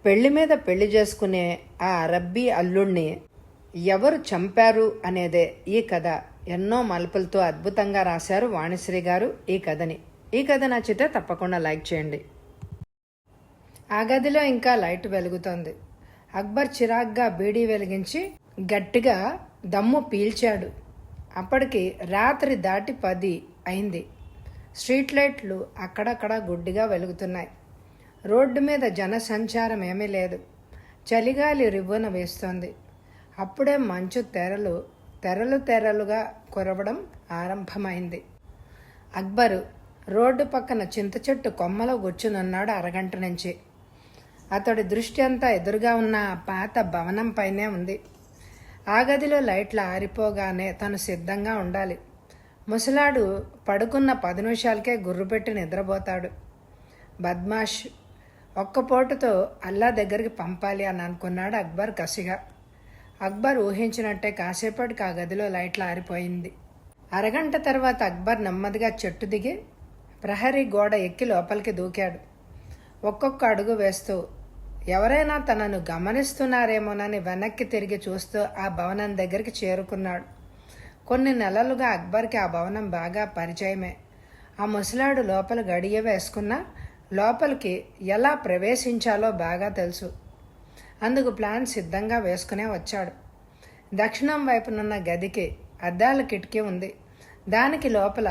పెళ్లి మీద పెళ్లి చేసుకునే ఆ రబ్బీ అల్లుణ్ణి ఎవరు చంపారు అనేదే ఈ కథ. ఎన్నో మలుపులతో అద్భుతంగా రాశారు వాణిశ్రీ గారు ఈ కథని. ఈ కథ నచ్చితే తప్పకుండా లైక్ చేయండి. ఆ గదిలో ఇంకా లైట్ వెలుగుతోంది. అక్బర్ చిరాగ్గా బీడీ వెలిగించి గట్టిగా దమ్ము పీల్చాడు. అప్పటికి రాత్రి దాటి 10 అయింది. స్ట్రీట్ లైట్లు అక్కడక్కడ గుడ్డిగా వెలుగుతున్నాయి. రోడ్డు మీద జనసంచారం ఏమీ లేదు. చలిగాలి రివ్వున వేస్తోంది. అప్పుడే మంచు తెరలుగా కురవడం ఆరంభమైంది. అక్బరు రోడ్డు పక్కన చింత చెట్టు కొమ్మలో కూర్చునున్నాడు అరగంట నుంచి. అతడి దృష్టి అంతా ఎదురుగా ఉన్న ఆ పాత భవనం పైనే ఉంది. ఆ గదిలో లైట్లు ఆరిపోగానే తను సిద్ధంగా ఉండాలి. ముసలాడు పడుకున్న 10 నిమిషాలకే గుర్రుపెట్టి నిద్రపోతాడు. బద్మాష్, ఒక్కపోటుతో అల్లా దగ్గరికి పంపాలి అని అనుకున్నాడు అక్బర్ కసిగా. అక్బర్ ఊహించినట్టే కాసేపటికి ఆ గదిలో లైట్లు ఆరిపోయింది. అరగంట తర్వాత అక్బర్ నెమ్మదిగా చెట్టు దిగి ప్రహరీ గోడ ఎక్కి లోపలికి దూకాడు. ఒక్కొక్క అడుగు వేస్తూ ఎవరైనా తనను గమనిస్తున్నారేమోనని వెనక్కి తిరిగి చూస్తూ ఆ భవనం దగ్గరికి చేరుకున్నాడు. కొన్ని నెలలుగా అక్బర్కి ఆ భవనం బాగా పరిచయమే. ఆ ముసలాడు లోపల గడియ వేసుకున్నా లోపలికి ఎలా ప్రవేశించాలో బాగా తెలుసు. అందుకు ప్లాన్ సిద్ధంగా వేసుకునే వచ్చాడు. దక్షిణం వైపునున్న గదికి అద్దాల కిటికీ ఉంది. దానికి లోపల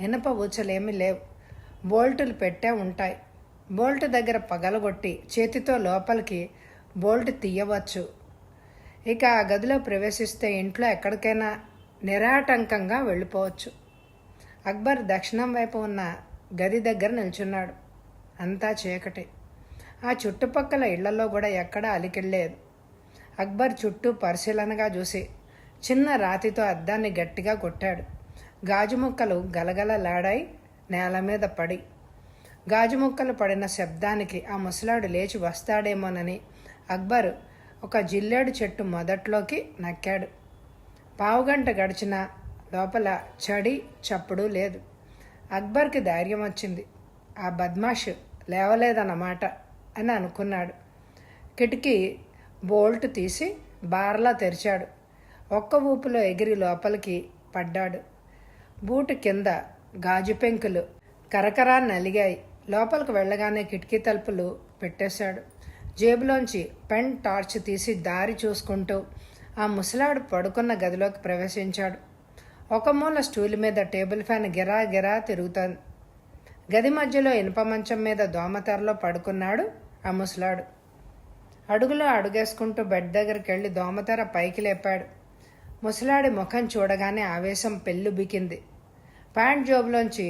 ఇనప ఊచలేమీ లేవు. బోల్టులు పెట్టే ఉంటాయి. బోల్ట్ దగ్గర పగలగొట్టి చేతితో లోపలికి బోల్ట్ తీయవచ్చు. ఇక ఆ గదిలో ప్రవేశిస్తే ఇంట్లో ఎక్కడికైనా నిరాటంకంగా వెళ్ళిపోవచ్చు. అక్బర్ దక్షిణం వైపు ఉన్న గది దగ్గర నిల్చున్నాడు. అంతా చీకటి. ఆ చుట్టుపక్కల ఇళ్లలో కూడా ఎక్కడా అలికిళ్ళలేదు. అక్బర్ చుట్టూ పరిశీలనగా చూసి చిన్న రాతితో అద్దాన్ని గట్టిగా కొట్టాడు. గాజు ముక్కలు గలగలలాడాయి నేల మీద పడి. గాజు ముక్కలు పడిన శబ్దానికి ఆ ముసలాడు లేచి వస్తాడేమోనని అక్బర్ ఒక జిల్లేడు చెట్టు మొదట్లోకి నక్కాడు. పావుగంట గడిచినా లోపల చడి చప్పుడు లేదు. అక్బర్కి ధైర్యం వచ్చింది. ఆ బద్మాష్ లేవలేదన్నమాట అని అనుకున్నాడు. కిటికీ బోల్ట్ తీసి బార్లా తెరిచాడు. ఒక్క ఊపులో ఎగిరి లోపలికి పడ్డాడు. బూటు కింద గాజు పెంకులు కరకరా నలిగాయి. లోపలికి వెళ్ళగానే కిటికీ తలుపులు పెట్టేశాడు. జేబులోంచి పెన్ టార్చ్ తీసి దారి చూసుకుంటూ ఆ ముసలాడు పడుకున్న గదిలోకి ప్రవేశించాడు. ఒక మూల స్టూల్ మీద టేబుల్ ఫ్యాన్ గిరా గిరా తిరుగుతోంది. గది మధ్యలో ఇనుప మంచం మీద దోమతెరలో పడుకున్నాడు ఆ ముసలాడు. అడుగులో అడుగేసుకుంటూ బెడ్ దగ్గరికి వెళ్ళి దోమతెర పైకి లేపాడు. ముసలాడి ముఖం చూడగానే ఆవేశం పెళ్ళుబికింది. ప్యాంట్ జోబులోంచి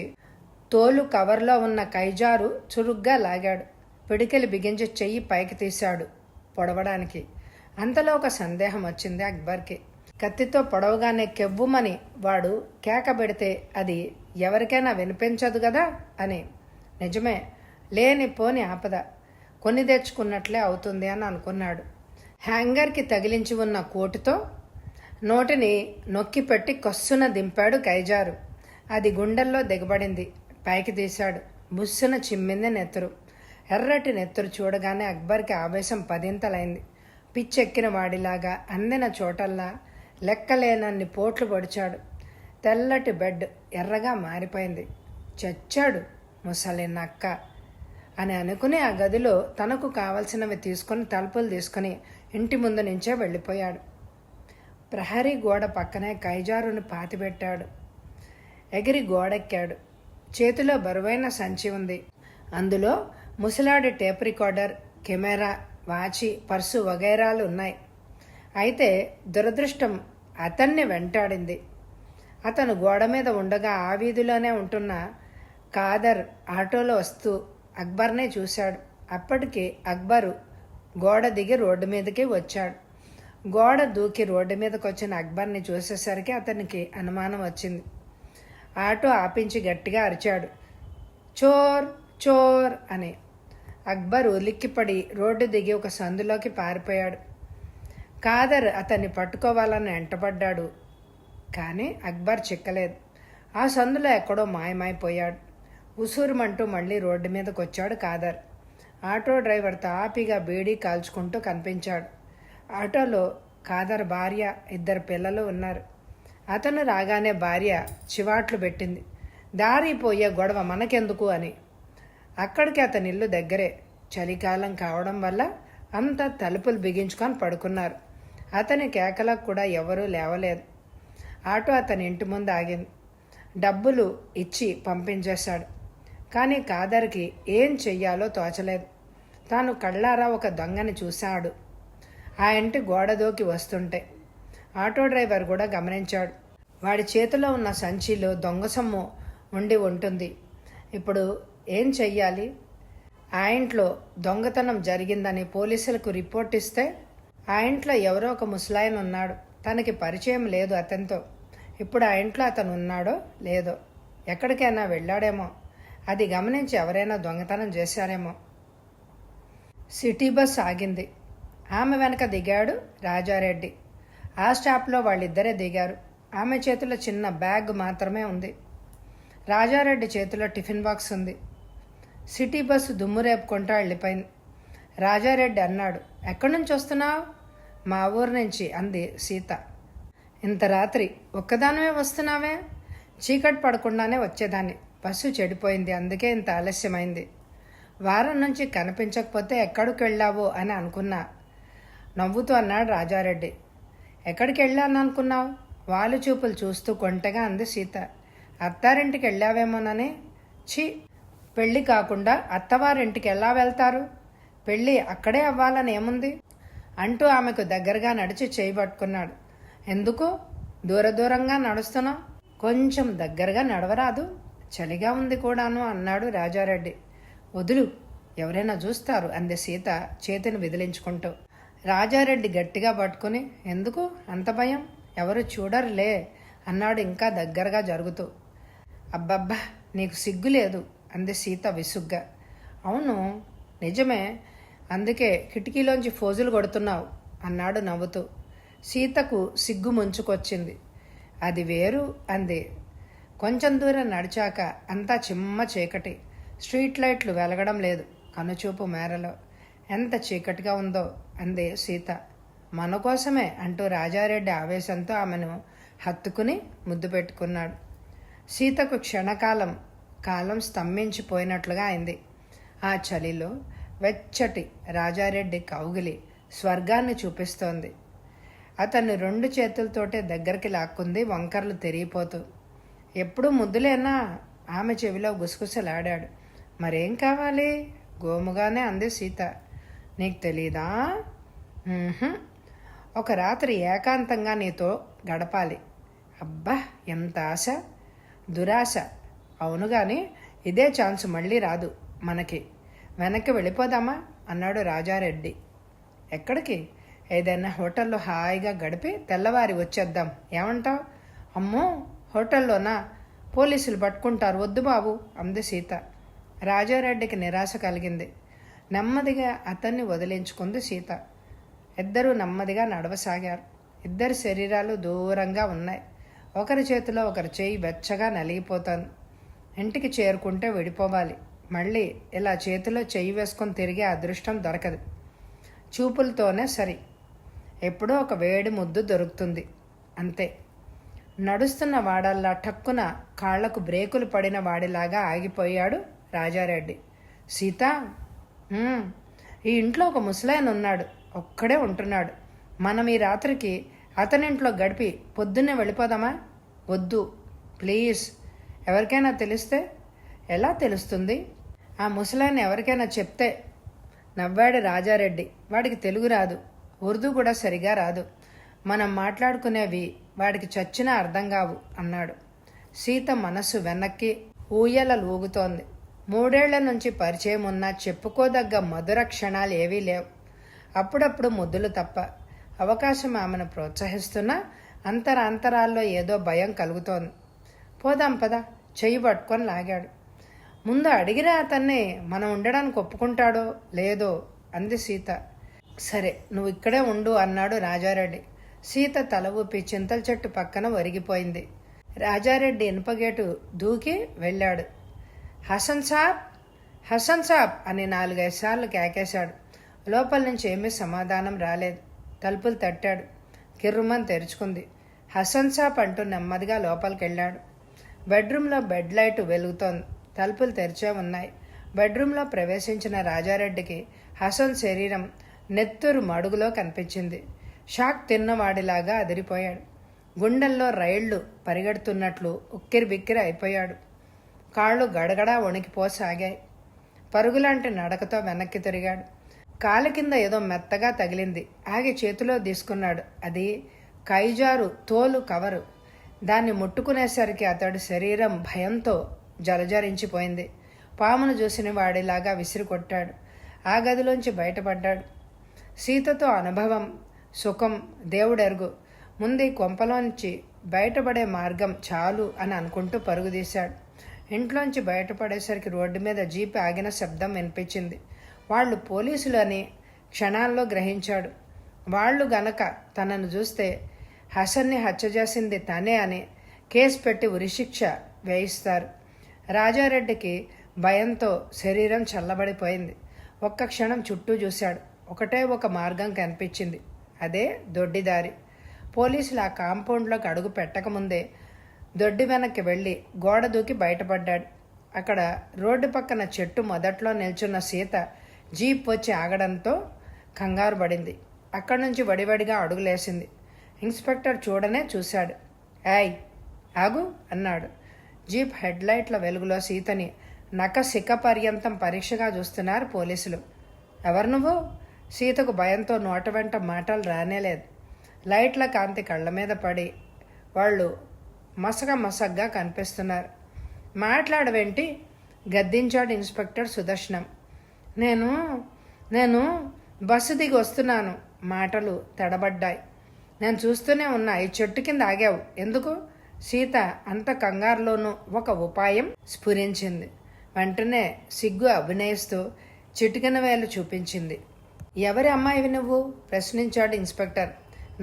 తోలు కవర్లో ఉన్న కైజారు చురుగ్గా లాగాడు. పిడికిలి బిగించి చెయ్యి పైకి తీశాడు పొడవడానికి. అంతలో ఒక సందేహం వచ్చింది అక్బర్కి. కత్తితో పొడవగానే కెవ్వుమని వాడు కేక పెడితే అది ఎవరికైనా వినిపించదు కదా అని. నిజమే, లేని పోని ఆపద కొని తెచ్చుకున్నట్లే అవుతుంది అని అనుకున్నాడు. హ్యాంగర్కి తగిలించి ఉన్న కోటుతో నోటిని నొక్కి పెట్టి కొస్సున దింపాడు కైజారు. అది గుండెల్లో దిగబడింది. పైకి తీశాడు. బుస్సున చిమ్మింది నెత్తురు. ఎర్రటి నెత్తురు చూడగానే అక్బర్కి ఆవేశం 10 పిచ్చెక్కిన వాడిలాగా అందిన చోటల్లా లెక్కలేనన్ని పోట్లు పొడిచాడు. తెల్లటి బెడ్ ఎర్రగా మారిపోయింది. చచ్చాడు ముసలి నక్క అని అనుకుని ఆ గదిలో తనకు కావలసినవి తీసుకొని తలుపులు తీసుకుని ఇంటి ముందు నుంచే వెళ్ళిపోయాడు. ప్రహరీ గోడ పక్కనే కైజారుని పాతిపెట్టాడు. ఎగిరి గోడెక్కాడు. చేతిలో బరువైన సంచి ఉంది. అందులో ముసలాడి టేప్ రికార్డర్, కెమెరా, వాచి, పర్సు వగైరాలు ఉన్నాయి. అయితే దురదృష్టం అతన్ని వెంటాడింది. అతను గోడ మీద ఉండగా ఆ వీధిలోనే ఉంటున్న కాదర్ ఆటోలో వస్తూ అక్బర్నే చూశాడు. అప్పటికి అక్బరు గోడ దిగి రోడ్డు మీదకి వచ్చాడు. గోడ దూకి రోడ్డు మీదకి వచ్చిన అక్బర్ని చూసేసరికి అతనికి అనుమానం వచ్చింది. ఆటో ఆపించి గట్టిగా అరిచాడు, చోర్ చోర్ అని. అక్బర్ ఉలిక్కిపడి రోడ్డు దిగి ఒక సందులోకి పారిపోయాడు. కాదర్ అతన్ని పట్టుకోవాలని వెంటపడ్డాడు. కానీ అక్బర్ చిక్కలేదు. ఆ సందులో ఎక్కడో మాయమైపోయాడు. ఉసూరుమంటూ మళ్ళీ రోడ్డు మీదకి వచ్చాడు కాదర్. ఆటో డ్రైవర్ తాపిగా బీడీ కాల్చుకుంటూ కనిపించాడు. ఆటోలో ఖాదర్ భార్య, 2 పిల్లలు ఉన్నారు. అతను రాగానే భార్య చివాట్లు పెట్టింది, దారి పోయే గొడవ మనకెందుకు అని. అక్కడికి అతని ఇల్లు దగ్గరే. చలికాలం కావడం వల్ల అంతా తలుపులు బిగించుకొని పడుకున్నారు. అతని కేకలకు కూడా ఎవరూ లేవలేదు. ఆటో అతని ఇంటి ముందు ఆగింది. డబ్బులు ఇచ్చి పంపించేశాడు. కానీ ఖాదర్కి ఏం చెయ్యాలో తోచలేదు. తాను కళ్ళారా ఒక దొంగని చూశాడు. ఆ ఇంటి గోడ దూకి వస్తుంటే ఆటో డ్రైవర్ కూడా గమనించాడు. వాడి చేతిలో ఉన్న సంచిలో దొంగ సొమ్ము ఉండి ఉంటుంది. ఇప్పుడు ఏం చెయ్యాలి? ఆ ఇంట్లో దొంగతనం జరిగిందని పోలీసులకు రిపోర్ట్ ఇస్తే ఆ ఇంట్లో ఎవరో ఒక ముసలాయన ఉన్నాడు. తనకి పరిచయం లేదు అతనితో. ఇప్పుడు ఆ ఇంట్లో అతను ఉన్నాడో లేదో, ఎక్కడికైనా వెళ్ళాడేమో. అది గమనించి ఎవరైనా దొంగతనం చేశారేమో. సిటీ బస్ ఆగింది. ఆమె వెనక దిగాడు రాజారెడ్డి. ఆ స్టాప్లో వాళ్ళిద్దరే దిగారు. ఆమె చేతిలో చిన్న బ్యాగ్ మాత్రమే ఉంది. రాజారెడ్డి చేతిలో టిఫిన్ బాక్స్ ఉంది. సిటీ బస్సు దుమ్ము రేపుకుంటూ వెళ్ళిపోయింది. రాజారెడ్డి అన్నాడు, ఎక్కడి నుంచి వస్తున్నావు? మా ఊరు నుంచి అంది సీత. ఇంత రాత్రి ఒక్కదానివే వస్తున్నావే? చీకటి పడకుండానే వచ్చేదాన్ని. బస్సు చెడిపోయింది, అందుకే ఇంత ఆలస్యమైంది. వారం నుంచి కనిపించకపోతే ఎక్కడికి వెళ్ళావో అని అనుకున్నా. నవ్వుతూ అన్నాడు రాజారెడ్డి. ఎక్కడికి వెళ్ళాను అనుకున్నావు? వాళ్ళు చూపులు చూస్తూ కొంటెగా అంది సీత. అత్తారింటికి వెళ్ళావేమోనని. ఛీ, పెళ్ళి కాకుండా అత్తవారింటికి ఎలా వెళ్తారు? పెళ్ళి అక్కడే అవ్వాలని ఏముంది అంటూ ఆమెకు దగ్గరగా నడిచి చేయి పట్టుకున్నాడు. ఎందుకు దూరంగా నడుస్తున్నావు? కొంచెం దగ్గరగా నడవరాదు? చలిగా ఉంది కూడాను అన్నాడు రాజారెడ్డి. వదులు, ఎవరైనా చూస్తారు అంది సీత చేతిని విదిలించుకుంటూ. రాజారెడ్డి గట్టిగా పట్టుకుని, ఎందుకు అంత భయం? ఎవరు చూడరులే అన్నాడు ఇంకా దగ్గరగా జరుగుతూ. అబ్బబ్బా, నీకు సిగ్గు లేదు అంది సీత విసుగ్గా. అవును, నిజమే, అందుకే కిటికీలోంచి ఫోజులు కొడుతున్నావు అన్నాడు నవ్వుతూ. సీతకు సిగ్గు ముంచుకొచ్చింది. అది వేరు అంది. కొంచెం దూరం నడిచాక అంతా చిమ్మ చీకటి. స్ట్రీట్ లైట్లు వెలగడం లేదు కనుచూపు మేరలో. ఎంత చీకటిగా ఉందో అంది సీత. మన కోసమే అంటూ రాజారెడ్డి ఆవేశంతో ఆమెను హత్తుకుని ముద్దు పెట్టుకున్నాడు. సీతకు కాలం స్తంభించిపోయినట్లుగా అయింది. ఆ చలిలో వెచ్చటి రాజారెడ్డి కౌగిలి స్వర్గాన్ని చూపిస్తోంది. అతన్ని 2 చేతులతోటే దగ్గరికి లాక్కుంది వంకర్లు తెరిగిపోతూ. ఎప్పుడూ ముద్దులేనా? ఆమె చెవిలో గుసగుసలాడాడు. మరేం కావాలి? గోముగానే అంది సీత. నీకు తెలీదా? ఒక రాత్రి ఏకాంతంగా నీతో గడపాలి. అబ్బా, ఎంత ఆశ, దురాశ. అవును గాని ఇదే ఛాన్స్ మళ్ళీ రాదు మనకి. వెనక్కి వెళ్ళిపోదామా అన్నాడు రాజారెడ్డి. ఎక్కడికి? ఏదైనా హోటల్లో హాయిగా గడిపి తెల్లవారి వచ్చేద్దాం, ఏమంటావు? అమ్మో, హోటల్లోనా? పోలీసులు పట్టుకుంటారు, వద్దు బాబు అంది సీత. రాజారెడ్డికి నిరాశ కలిగింది. నెమ్మదిగా అతన్ని వదిలించుకుంది సీత. ఇద్దరూ నెమ్మదిగా నడవసాగారు. ఇద్దరి శరీరాలు దూరంగా ఉన్నాయి. ఒకరి చేతిలో ఒకరి చేయి వెచ్చగా నలిగిపోతాను. ఇంటికి చేరుకుంటే విడిపోవాలి. మళ్ళీ ఇలా చేతిలో చెయ్యి వేసుకొని తిరిగే అదృష్టం దొరకదు. చూపులతోనే సరి. ఎప్పుడో ఒక వేడి ముద్దు దొరుకుతుంది, అంతే. నడుస్తున్న వాడల్లా టక్కున కాళ్లకు బ్రేకులు పడిన వాడిలాగా ఆగిపోయాడు రాజారెడ్డి. సీత, ఈ ఇంట్లో ఒక ముసలాయన ఉన్నాడు, ఒక్కడే ఉంటున్నాడు. మనం ఈ రాత్రికి అతనింట్లో గడిపి పొద్దున్నే వెళ్ళిపోదామా? వద్దు ప్లీజ్. ఎవరికైనా తెలిస్తే? ఎలా తెలుస్తుంది? ఆ ముసలాయన ఎవరికైనా చెప్తే. నవ్వాడు రాజారెడ్డి. వాడికి తెలుగు రాదు, ఉర్దూ కూడా సరిగా రాదు. మనం మాట్లాడుకునేవి వాడికి చచ్చినా అర్థం కావు అన్నాడు. సీత మనస్సు వెనక్కి ఊయలలు ఊగుతోంది. 3 ఏళ్ల నుంచి పరిచయం ఉన్నా చెప్పుకోదగ్గ మధుర క్షణాలు ఏవీ లేవు. అప్పుడప్పుడు ముద్దులు తప్ప. అవకాశం ఆమెను ప్రోత్సహిస్తున్నా అంతరాల్లో ఏదో భయం కలుగుతోంది. పోదాం పద, చెయ్యి పట్టుకొని లాగాడు. ముందు అడిగిరా అతన్ని, మనం ఉండడానికి ఒప్పుకుంటాడో లేదో అంది సీత. సరే, నువ్వు ఇక్కడే ఉండు అన్నాడు రాజారెడ్డి. సీత తల ఊపి చింతల చెట్టు పక్కన ఒరిగిపోయింది. రాజారెడ్డి ఇనుపగేటు దూకి వెళ్ళాడు. హసన్ సాబ్, హసన్ సాబ్ అని 4-5 సార్లు కేకేశాడు. లోపల నుంచి ఏమీ సమాధానం రాలేదు. తలుపులు తట్టాడు. కిర్రుమని తెరుచుకుంది. హసన్ సాబ్ అంటూ నెమ్మదిగా లోపలికెళ్ళాడు. బెడ్రూమ్లో బెడ్ లైట్ వెలుగుతోంది. తలుపులు తెరిచే ఉన్నాయి. బెడ్రూమ్లో ప్రవేశించిన రాజారెడ్డికి హసన్ శరీరం నెత్తురు మడుగులో కనిపించింది. షాక్ తిన్నవాడిలాగా అదిరిపోయాడు. గుండెల్లో రైళ్లు పరిగెడుతున్నట్లు ఉక్కిరిబిక్కిరి అయిపోయాడు. కాళ్ళు గడగడా వణికిపోసాగాయి. పరుగులాంటి నడకతో వెనక్కి తిరిగాడు. కాలు కింద ఏదో మెత్తగా తగిలింది. ఆగి చేతిలో తీసుకున్నాడు. అది కైజారు తోలు కవరు. దాన్ని ముట్టుకునేసరికి అతడి శరీరం భయంతో జలజరించిపోయింది. పామును చూసిన వాడిలాగా విసిరి కొట్టాడు. ఆ గదిలోంచి బయటపడ్డాడు. సీతతో అనుభవం, సుఖం దేవుడెరుగు. ముందు ఈ కొంపలోంచి బయటపడే మార్గం చాలు అని అనుకుంటూ పరుగుదీశాడు. ఇంట్లోంచి బయటపడేసరికి రోడ్డు మీద జీప్ ఆగిన శబ్దం వినిపించింది. వాళ్ళు పోలీసులు అని క్షణాల్లో గ్రహించాడు. వాళ్ళు గనక తనను చూస్తే హసన్ని హత్య చేసింది తనే అని కేసు పెట్టి ఉరిశిక్ష వేయిస్తారు. రాజారెడ్డికి భయంతో శరీరం చల్లబడిపోయింది. ఒక్క క్షణం చుట్టూ చూశాడు. ఒకటే ఒక మార్గం కనిపించింది. అదే దొడ్డిదారి. పోలీసులు ఆ కాంపౌండ్లోకి అడుగు పెట్టకముందే దొడ్డి వెనక్కి వెళ్ళి గోడ దూకి బయటపడ్డాడు. అక్కడ రోడ్డు పక్కన చెట్టు మొదట్లో నిల్చున్న సీత జీప్ వచ్చి ఆగడంతో కంగారు పడింది. అక్కడి నుంచి వడివడిగా అడుగులేసింది. ఇన్స్పెక్టర్ చూడనే చూశాడు. ఏయ్ ఆగు అన్నాడు. జీప్ హెడ్లైట్ల వెలుగులో సీతని నఖశిఖ పర్యంతం పరీక్షగా చూస్తున్నారు పోలీసులు. ఎవరు నువ్వు? సీతకు భయంతో నోట వెంట మాటలు రానేలేదు. లైట్ల కాంతి కళ్ళ మీద పడి వాళ్ళు మసగగా కనిపిస్తున్నారు. మాట్లాడవేంటి? గద్దించాడు ఇన్స్పెక్టర్ సుదర్శనం. నేను బస్సు దిగి వస్తున్నాను. మాటలు తడబడ్డాయి. నేను చూస్తూనే ఉన్నా. ఈ చెట్టు కింద ఆగావు ఎందుకు? సీత అంత కంగారులోనూ ఒక ఉపాయం స్ఫురించింది. వెంటనే సిగ్గు అభినయిస్తూ చిటికెన వేలు చూపించింది. ఎవరి అమ్మాయివి నువ్వు? ప్రశ్నించాడు ఇన్స్పెక్టర్.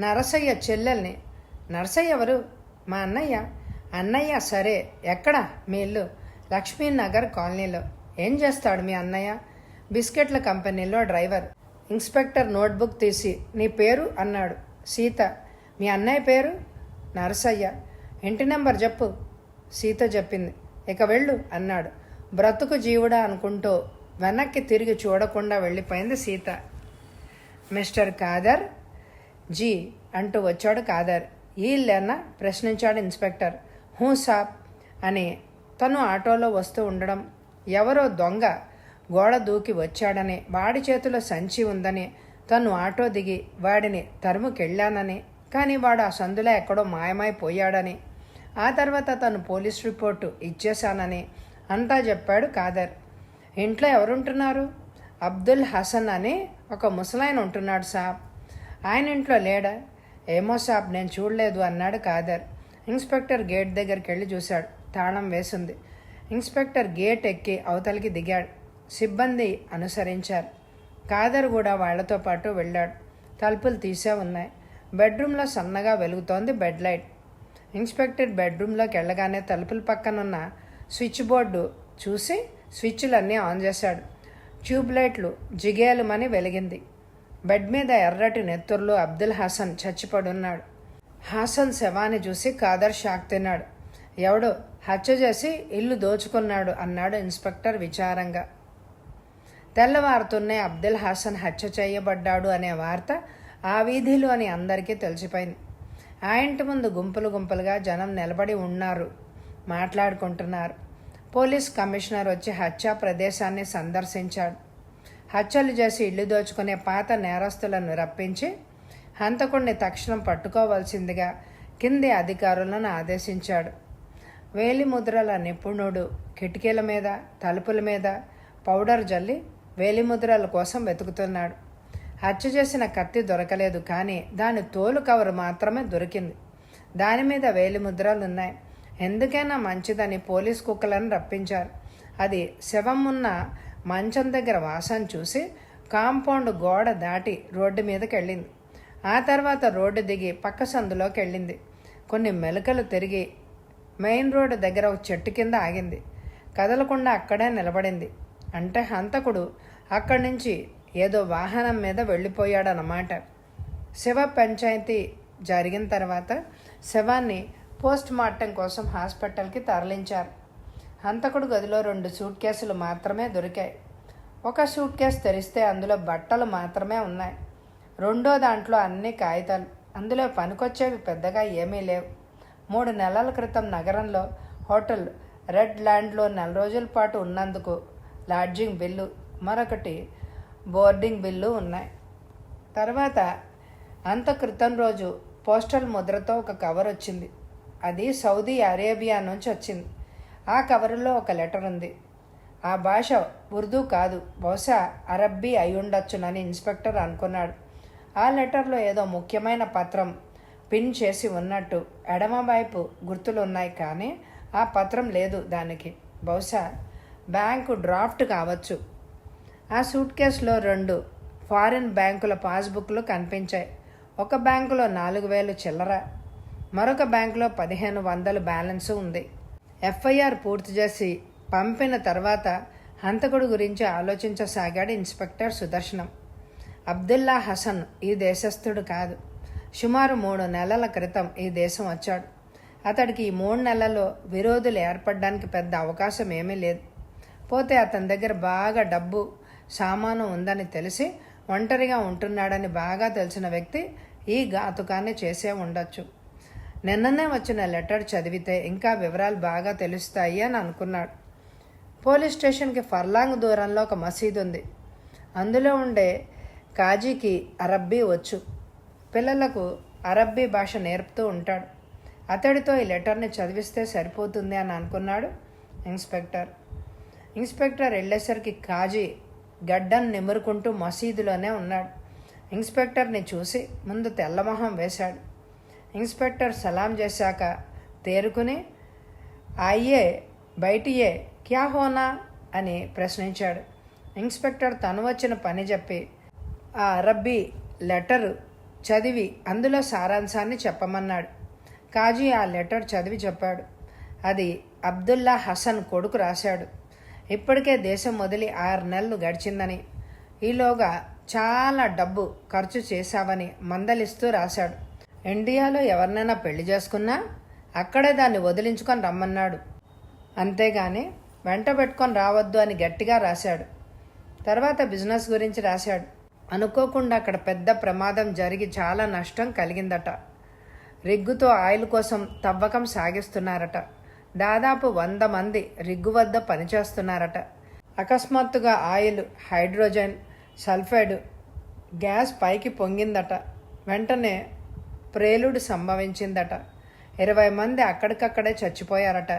నరసయ్య చెల్లెల్ని. నరసయ్య ఎవరు? మా అన్నయ్య. అన్నయ్య సరే. ఎక్కడ మీ ఇల్లు? లక్ష్మీనగర్ కాలనీలో. ఏం చేస్తాడు మీ అన్నయ్య? బిస్కెట్ల కంపెనీలో డ్రైవర్. ఇన్స్పెక్టర్ నోట్బుక్ తీసి నీ పేరు అన్నాడు. సీత. మీ అన్నయ్య పేరు? నరసయ్య. ఇంటి నెంబర్ చెప్పు. సీత చెప్పింది. ఇక వెళ్ళు అన్నాడు. బ్రతుకు జీవుడా అనుకుంటూ వెనక్కి తిరిగి చూడకుండా వెళ్ళిపోయింది సీత. మిస్టర్ ఖాదర్ జీ అంటూ వచ్చాడు ఖాదర్. ఈ ఇల్లేనా? ప్రశ్నించాడు ఇన్స్పెక్టర్. హూ సాబ్ అని తను ఆటోలో వస్తూ ఉండడం, ఎవరో దొంగ గోడ దూకి వచ్చాడని, వాడి చేతిలో సంచి ఉందని, తను ఆటో దిగి వాడిని తరుముకెళ్ళానని, కానీ వాడు ఆ సందులో ఎక్కడో మాయమైపోయాడని, ఆ తర్వాత తను పోలీస్ రిపోర్టు ఇచ్చేశానని అంతా చెప్పాడు ఖాదర్. ఇంట్లో ఎవరుంటున్నారు? అబ్దుల్ హసన్ అని ఒక ముసలాయన ఉంటున్నాడు సాబ్. ఆయన ఇంట్లో లేడా? ఏమో సాబ్, నేను చూడలేదు అన్నాడు ఖాదర్. ఇన్స్పెక్టర్ గేట్ దగ్గరికి వెళ్ళి చూశాడు. తాళం వేసింది. ఇన్స్పెక్టర్ గేట్ ఎక్కి అవతలికి దిగాడు. సిబ్బంది అనుసరించారు. ఖాదర్ కూడా వాళ్లతో పాటు వెళ్ళాడు. తలుపులు తీసే ఉన్నాయి. బెడ్రూమ్లో సన్నగా వెలుగుతోంది బెడ్ లైట్. ఇన్స్పెక్టర్ బెడ్రూమ్లోకి వెళ్ళగానే తలుపుల పక్కనున్న స్విచ్ బోర్డు చూసి స్విచ్లన్నీ ఆన్ చేశాడు. ట్యూబ్ లైట్లు జిగేలుమని వెలిగింది. బెడ్ మీద ఎర్రటి నెత్తుర్లు అబ్దుల్ హసన్ చచ్చిపడున్నాడు. హాసన్ శవాన్ని చూసి ఖాదర్ షాక్ తిన్నాడు. ఎవడో హత్య చేసి ఇల్లు దోచుకున్నాడు అన్నాడు ఇన్స్పెక్టర్ విచారంగా. తెల్లవారుతున్నే అబ్దుల్ హసన్ హత్య చేయబడ్డాడు అనే వార్త ఆ వీధిలోని అందరికీ తెలిసిపోయింది. ఆ ఇంటి ముందు గుంపులు గుంపులుగా జనం నిలబడి ఉన్నారు, మాట్లాడుకుంటున్నారు. పోలీస్ కమిషనర్ వచ్చి హత్యా ప్రదేశాన్ని సందర్శించాడు. హత్యలు చేసి ఇల్లు దోచుకునే పాత నేరస్తులను రప్పించి హంతకుడిని తక్షణం పట్టుకోవాల్సిందిగా కింది అధికారులను ఆదేశించాడు. వేలిముద్రల నిపుణుడు కిటికీల మీద, తలుపుల మీద పౌడర్ జల్లి వేలిముద్రల కోసం వెతుకుతున్నాడు. హత్య చేసిన కత్తి దొరకలేదు, కానీ దాని తోలు కవర్ మాత్రమే దొరికింది. దాని మీద వేలిముద్రలున్నాయి. ఎందుకైనా మంచిదని పోలీస్ కుక్కలను రప్పించారు. అది శవం ఉన్న మంచం దగ్గర వాసన చూసి కాంపౌండ్ గోడ దాటి రోడ్డు మీదకి వెళ్ళింది. ఆ తర్వాత రోడ్డు దిగి పక్క సందులోకి వెళ్ళింది. కొన్ని మెలకలు తిరిగి మెయిన్ రోడ్డు దగ్గర ఒక చెట్టు కింద ఆగింది. కదలకుండా అక్కడే నిలబడింది. అంటే హంతకుడు అక్కడి నుంచి ఏదో వాహనం మీద వెళ్ళిపోయాడన్నమాట. శవ పంచాయతీ జరిగిన తర్వాత శవాన్ని పోస్ట్ మార్టం కోసం హాస్పిటల్కి తరలించారు. హంతకుడు గదిలో 2 సూట్ కేసులు మాత్రమే దొరికాయి. ఒక సూట్ కేసు తెరిస్తే అందులో బట్టలు మాత్రమే ఉన్నాయి. రెండో దాంట్లో అన్ని కాగితాలు. అందులో పనికొచ్చేవి పెద్దగా ఏమీ లేవు. 3 నెలల క్రితం నగరంలో హోటల్ రెడ్ ల్యాండ్లో 4 రోజుల పాటు ఉన్నందుకు లాడ్జింగ్ బిల్లు, మరొకటి బోర్డింగ్ బిల్లు ఉన్నాయి. తర్వాత అంత క్రితం రోజు పోస్టల్ ముద్రతో ఒక కవర్ వచ్చింది. అది సౌదీ అరేబియా నుంచి వచ్చింది. ఆ కవరులో ఒక లెటర్ ఉంది. ఆ భాష ఉర్దూ కాదు, బహుశా అరబ్బీ అయి ఉండొచ్చునని ఇన్స్పెక్టర్ అనుకున్నాడు. ఆ లెటర్లో ఏదో ముఖ్యమైన పత్రం పిన్ చేసి ఉన్నట్టు ఎడమవైపు గుర్తులున్నాయి, కానీ ఆ పత్రం లేదు దానికి. బహుశా బ్యాంకు డ్రాఫ్ట్ కావచ్చు. ఆ సూట్ కేసులో 2 ఫారిన్ బ్యాంకుల పాస్బుక్లు కనిపించాయి. ఒక బ్యాంకులో 4,000 చిల్లర, మరొక బ్యాంకులో 1,500 బ్యాలెన్స్ ఉంది. ఎఫ్ఐఆర్ పూర్తి చేసి పంపిన తర్వాత హంతకుడు గురించి ఆలోచించసాగాడు ఇన్స్పెక్టర్ సుదర్శనం. అబ్దుల్లా హసన్ ఈ దేశస్థుడు కాదు. సుమారు 3 నెలల క్రితం ఈ దేశం వచ్చాడు. అతడికి ఈ 3 నెలల్లో విరోధులు ఏర్పడడానికి పెద్ద అవకాశం ఏమీ లేదు. పోతే అతని దగ్గర బాగా డబ్బు సామాను ఉందని తెలిసి ఒంటరిగా ఉంటున్నాడని బాగా తెలిసిన వ్యక్తి ఈ ఘాతుకాన్ని చేసే ఉండొచ్చు. నిన్ననే వచ్చిన లెటర్ చదివితే ఇంకా వివరాలు బాగా తెలుస్తాయి అని అనుకున్నాడు. పోలీస్ స్టేషన్కి ఫర్లాంగ్ దూరంలో ఒక మసీదు ఉంది. అందులో ఉండే కాజీకి అరబ్బీ వచ్చు. పిల్లలకు అరబ్బీ భాష నేర్పుతూ ఉంటాడు. అతడితో ఈ లెటర్ని చదివిస్తే సరిపోతుంది అని అనుకున్నాడు ఇన్స్పెక్టర్. ఇన్స్పెక్టర్ వెళ్ళేసరికి కాజీ గడ్డను నిమురుకుంటూ మసీదులోనే ఉన్నాడు. ఇన్స్పెక్టర్ని చూసి ముందు తెల్లమొహం వేశాడు. ఇన్స్పెక్టర్ సలాం చేశాక తేరుకుని అయ్యే బయటియే క్యా హోనా అని ప్రశ్నించాడు. ఇన్స్పెక్టర్ తను వచ్చిన పని చెప్పి ఆ అరబ్బీ లెటరు చదివి అందులో సారాంశాన్ని చెప్పమన్నాడు. కాజీ ఆ లెటర్ చదివి చెప్పాడు. అది అబ్దుల్లా హసన్ కొడుకు రాశాడు. ఇప్పటికే దేశం వదిలి 6 నెలలు గడిచిందని, ఈలోగా చాలా డబ్బు ఖర్చు చేశావని మందలిస్తూ రాశాడు. ఇండియాలో ఎవరినైనా పెళ్లి చేసుకున్నా అక్కడే దాన్ని వదిలించుకొని రమ్మన్నాడు. అంతేగాని వెంట పెట్టుకొని రావద్దు అని గట్టిగా రాశాడు. తర్వాత బిజినెస్ గురించి రాశాడు. అనుకోకుండా అక్కడ పెద్ద ప్రమాదం జరిగి చాలా నష్టం కలిగిందట. రిగ్గుతో ఆయిల్ కోసం తవ్వకం సాగిస్తున్నారట. దాదాపు 100 మంది రిగ్గు వద్ద పనిచేస్తున్నారట. అకస్మాత్తుగా ఆయిల్, హైడ్రోజన్ సల్ఫైడ్ గ్యాస్ పైకి పొంగిందట. వెంటనే ప్రేలుడు సంభవించిందట. 20 మంది అక్కడికక్కడే చచ్చిపోయారట.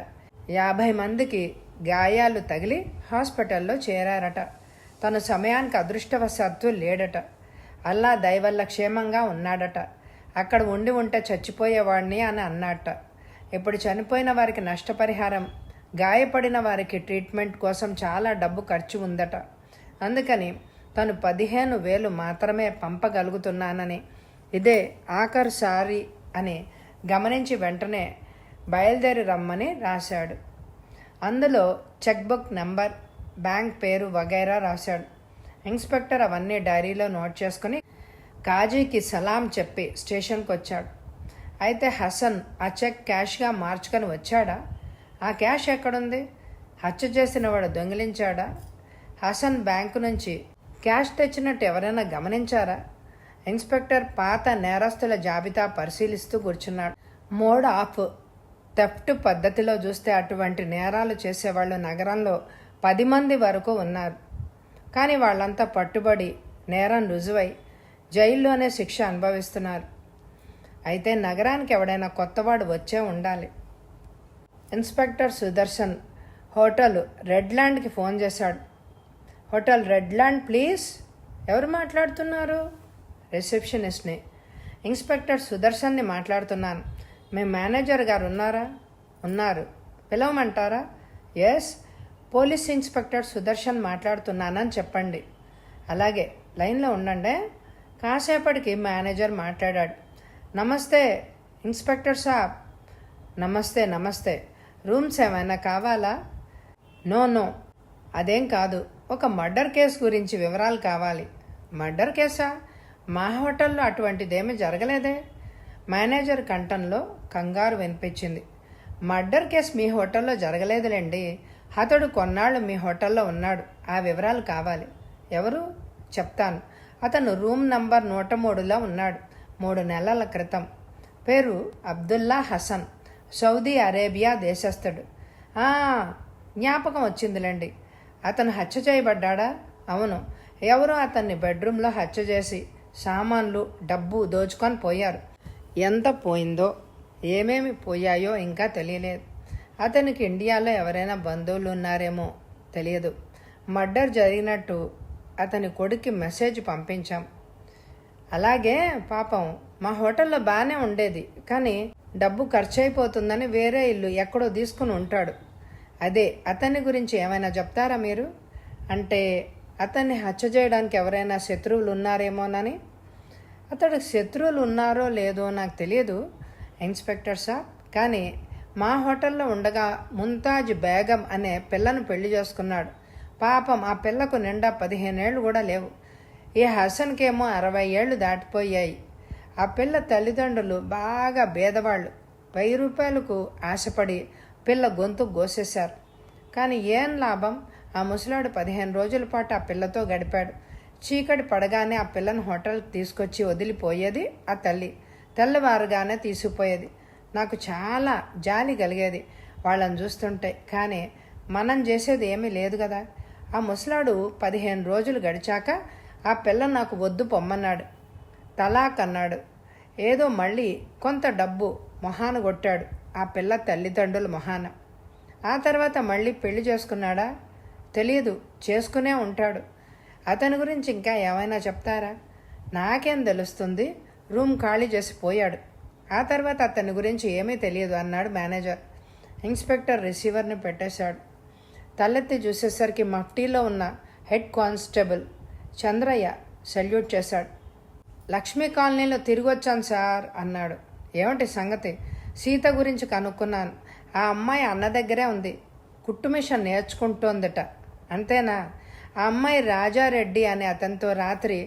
50 మందికి గాయాలు తగిలి హాస్పిటల్లో చేరారట. తను సమయానికి అదృష్టవశాత్తు లేడట. అల్లా దయవల్ల క్షేమంగా ఉన్నాడట. అక్కడ ఉండి ఉంటే చచ్చిపోయేవాడిని అని అన్నట్ట. ఇప్పుడు చనిపోయిన వారికి నష్టపరిహారం, గాయపడిన వారికి ట్రీట్మెంట్ కోసం చాలా డబ్బు ఖర్చు ఉందట. అందుకని తను 15,000 మాత్రమే పంపగలుగుతున్నానని, ఇదే ఆఖరుసారి అని గమనించి వెంటనే బయలుదేరి రమ్మని రాశాడు. అందులో చెక్బుక్ నెంబర్, బ్యాంక్ పేరు వగైరా రాశాడు. ఇన్స్పెక్టర్ అవన్నీ డైరీలో నోట్ చేసుకుని కాజీకి సలాం చెప్పి స్టేషన్కి వచ్చాడు. అయితే హసన్ ఆ చెక్ క్యాష్గా మార్చుకొని వచ్చాడా? ఆ క్యాష్ ఎక్కడుంది? హత్య చేసిన వాడు దొంగిలించాడా? హసన్ బ్యాంకు నుంచి క్యాష్ తెచ్చినట్టు ఎవరైనా గమనించారా? ఇన్స్పెక్టర్ పాత నేరస్తుల జాబితా పరిశీలిస్తూ కూర్చున్నాడు. మోడ్ ఆఫ్ థెఫ్ట్ పద్ధతిలో చూస్తే అటువంటి నేరాలు చేసేవాళ్ళు నగరంలో 10 మంది వరకు ఉన్నారు. కానీ వాళ్ళంతా పట్టుబడి నేరం రుజువై జైల్లోనే శిక్ష అనుభవిస్తున్నారు. అయితే నగరానికి ఎవడైనా కొత్తవాడు వచ్చే ఉండాలి. ఇన్స్పెక్టర్ సుదర్శన్ హోటల్ రెడ్ ల్యాండ్కి ఫోన్ చేశాడు. Hotel red land please. ఎవరు మాట్లాడుతున్నారు? రిసెప్షనిస్ట్ని. ఇన్స్పెక్టర్ సుదర్శన్ని మాట్లాడుతున్నాను. మీ మేనేజర్ గారు ఉన్నారా? ఉన్నారు. పిలవమంటారా? ఎస్, పోలీస్ ఇన్స్పెక్టర్ సుదర్శన్ మాట్లాడుతున్నానని చెప్పండి. అలాగే, లైన్లో ఉండండి. కాసేపటికి మేనేజర్ మాట్లాడాడు. నమస్తే ఇన్స్పెక్టర్ సాబ్. నమస్తే నమస్తే. రూమ్స్ ఏమైనా కావాలా? నో, అదేం కాదు. ఒక మర్డర్ కేసు గురించి వివరాలు కావాలి. మర్డర్ కేసా? మా హోటల్లో అటువంటిదేమీ జరగలేదే. మేనేజర్ కంఠంలో కంగారు వినిపించింది. మర్డర్ కేసు మీ హోటల్లో జరగలేదులేండి. అతడు కొన్నాళ్ళు మీ హోటల్లో ఉన్నాడు. ఆ వివరాలు కావాలి. ఎవరు? చెప్తాను. అతను రూమ్ నంబర్ 103లో ఉన్నాడు 3 నెలల క్రితం. పేరు అబ్దుల్లా హసన్, సౌదీ అరేబియా దేశస్థుడు. జ్ఞాపకం వచ్చిందిలేండి. అతను హత్య చేయబడ్డా? అవును. ఎవరో అతన్ని బెడ్రూమ్లో హత్య చేసి సామాన్లు, డబ్బు దోచుకొని పోయారు. ఎంత పోయిందో, ఏమేమి పోయాయో ఇంకా తెలియలేదు. అతనికి ఇండియాలో ఎవరైనా బంధువులు ఉన్నారేమో తెలియదు. మర్డర్ జరిగినట్టు అతని కొడుక్కి మెసేజ్ పంపించాం. అలాగే పాపం మా హోటల్లో బాగానే ఉండేది, కానీ డబ్బు ఖర్చు అయిపోతుందని వేరే ఇల్లు ఎక్కడో తీసుకుని ఉంటాడు. అదే అతని గురించి ఏమైనా చెప్తారా మీరు? అంటే అతన్ని హత్య చేయడానికి ఎవరైనా శత్రువులు ఉన్నారేమోనని. అతడికి శత్రువులు ఉన్నారో లేదో నాకు తెలియదు ఇన్స్పెక్టర్ సాబ్, కానీ మా హోటల్లో ఉండగా ముంతాజ్ బేగం అనే పిల్లను పెళ్లి చేసుకున్నాడు. పాపం ఆ పిల్లకు నిండా 15 ఏళ్ళు కూడా లేవు. ఈ హసన్కేమో 60 ఏళ్ళు దాటిపోయాయి. ఆ పిల్ల తల్లిదండ్రులు బాగా బేదవాళ్ళు. 1000 రూపాయలకు ఆశపడి పిల్ల గొంతు కోసేశారు. కానీ ఏం లాభం? ఆ ముసలాడు 15 రోజుల పాటు ఆ పిల్లతో గడిపాడు. చీకటి పడగానే ఆ పిల్లను హోటల్కి తీసుకొచ్చి వదిలిపోయేది ఆ తల్లి. తెల్లవారుగానే తీసుకుపోయేది. నాకు చాలా జాలి కలిగేది వాళ్ళని చూస్తుంటే. కానీ మనం చేసేది ఏమీ లేదు కదా. ఆ ముసలాడు 15 రోజులు గడిచాక ఆ పిల్ల నాకు వద్దు పొమ్మన్నాడు. తలాక్ అన్నాడు. ఏదో మళ్ళీ కొంత డబ్బు మొహాన కొట్టాడు ఆ పిల్ల తల్లిదండ్రుల మొహాన. ఆ తర్వాత మళ్ళీ పెళ్లి చేసుకున్నాడా? తెలియదు. చేసుకునే ఉంటాడు. అతని గురించి ఇంకా ఏమైనా చెప్తారా? నాకేం తెలుస్తుంది. రూమ్ ఖాళీ చేసి పోయాడు. ఆ తర్వాత అతని గురించి ఏమీ తెలియదు అన్నాడు మేనేజర్. ఇన్స్పెక్టర్ రిసీవర్ని పెట్టేశాడు. తలెత్తి చూసేసరికి మఫ్టీలో ఉన్న హెడ్ కానిస్టేబుల్ చంద్రయ్య సెల్యూట్ చేశాడు. లక్ష్మీ కాలనీలో తిరిగి వచ్చాను సార్ అన్నాడు. ఏమిటి సంగతి? సీత గురించి కనుక్కున్నాను. ఆ అమ్మాయి అన్న దగ్గరే ఉంది. కుట్టు మిషన్ నేర్చుకుంటోందట. అంతేనా? ఆ అమ్మాయి రాజారెడ్డి అనే అతనితో రాత్రి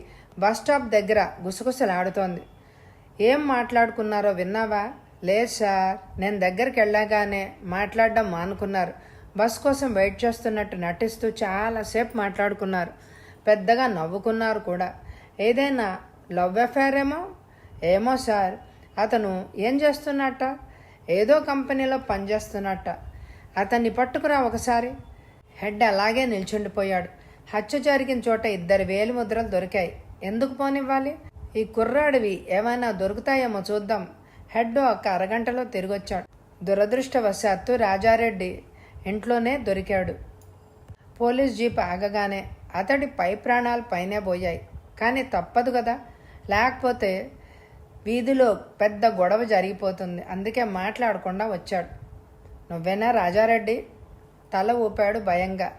బస్ స్టాప్ దగ్గర గుసగుసలాడుతోంది. ఏం మాట్లాడుకున్నారో విన్నావా? లేదు సార్. నేను దగ్గరికి వెళ్ళగానే మాట్లాడడం మానుకున్నారు. బస్ కోసం వెయిట్ చేస్తున్నట్టు నటిస్తూ చాలాసేపు మాట్లాడుకున్నారు. పెద్దగా నవ్వుకున్నారు కూడా. ఏదైనా లవ్ అఫైర్ ఏమో? ఏమో సార్. అతను ఏం చేస్తున్నట్ట? ఏదో కంపెనీలో పనిచేస్తున్నట్ట. అతన్ని పట్టుకురా ఒకసారి. హెడ్ అలాగే నిల్చుండిపోయాడు. హత్య జరిగిన చోట 2 వేలిముద్రలు దొరికాయి. ఎందుకు పోనివ్వాలి? ఈ కుర్రాడివి ఏమైనా దొరుకుతాయేమో చూద్దాం. హెడ్ ఒక అరగంటలో తిరిగొచ్చాడు. దురదృష్టవశాత్తు రాజారెడ్డి ఇంట్లోనే దొరికాడు. పోలీస్ జీప్ ఆగగానే అతడి పై ప్రాణాలు పైనే పోయాయి. కానీ తప్పదు కదా, లేకపోతే వీధిలో పెద్ద గొడవ జరిగిపోతుంది. అందుకే మాట్లాడకుండా వచ్చాడు. నువ్వేనా రాజారెడ్డి? తల ఊపాడు భయంగా.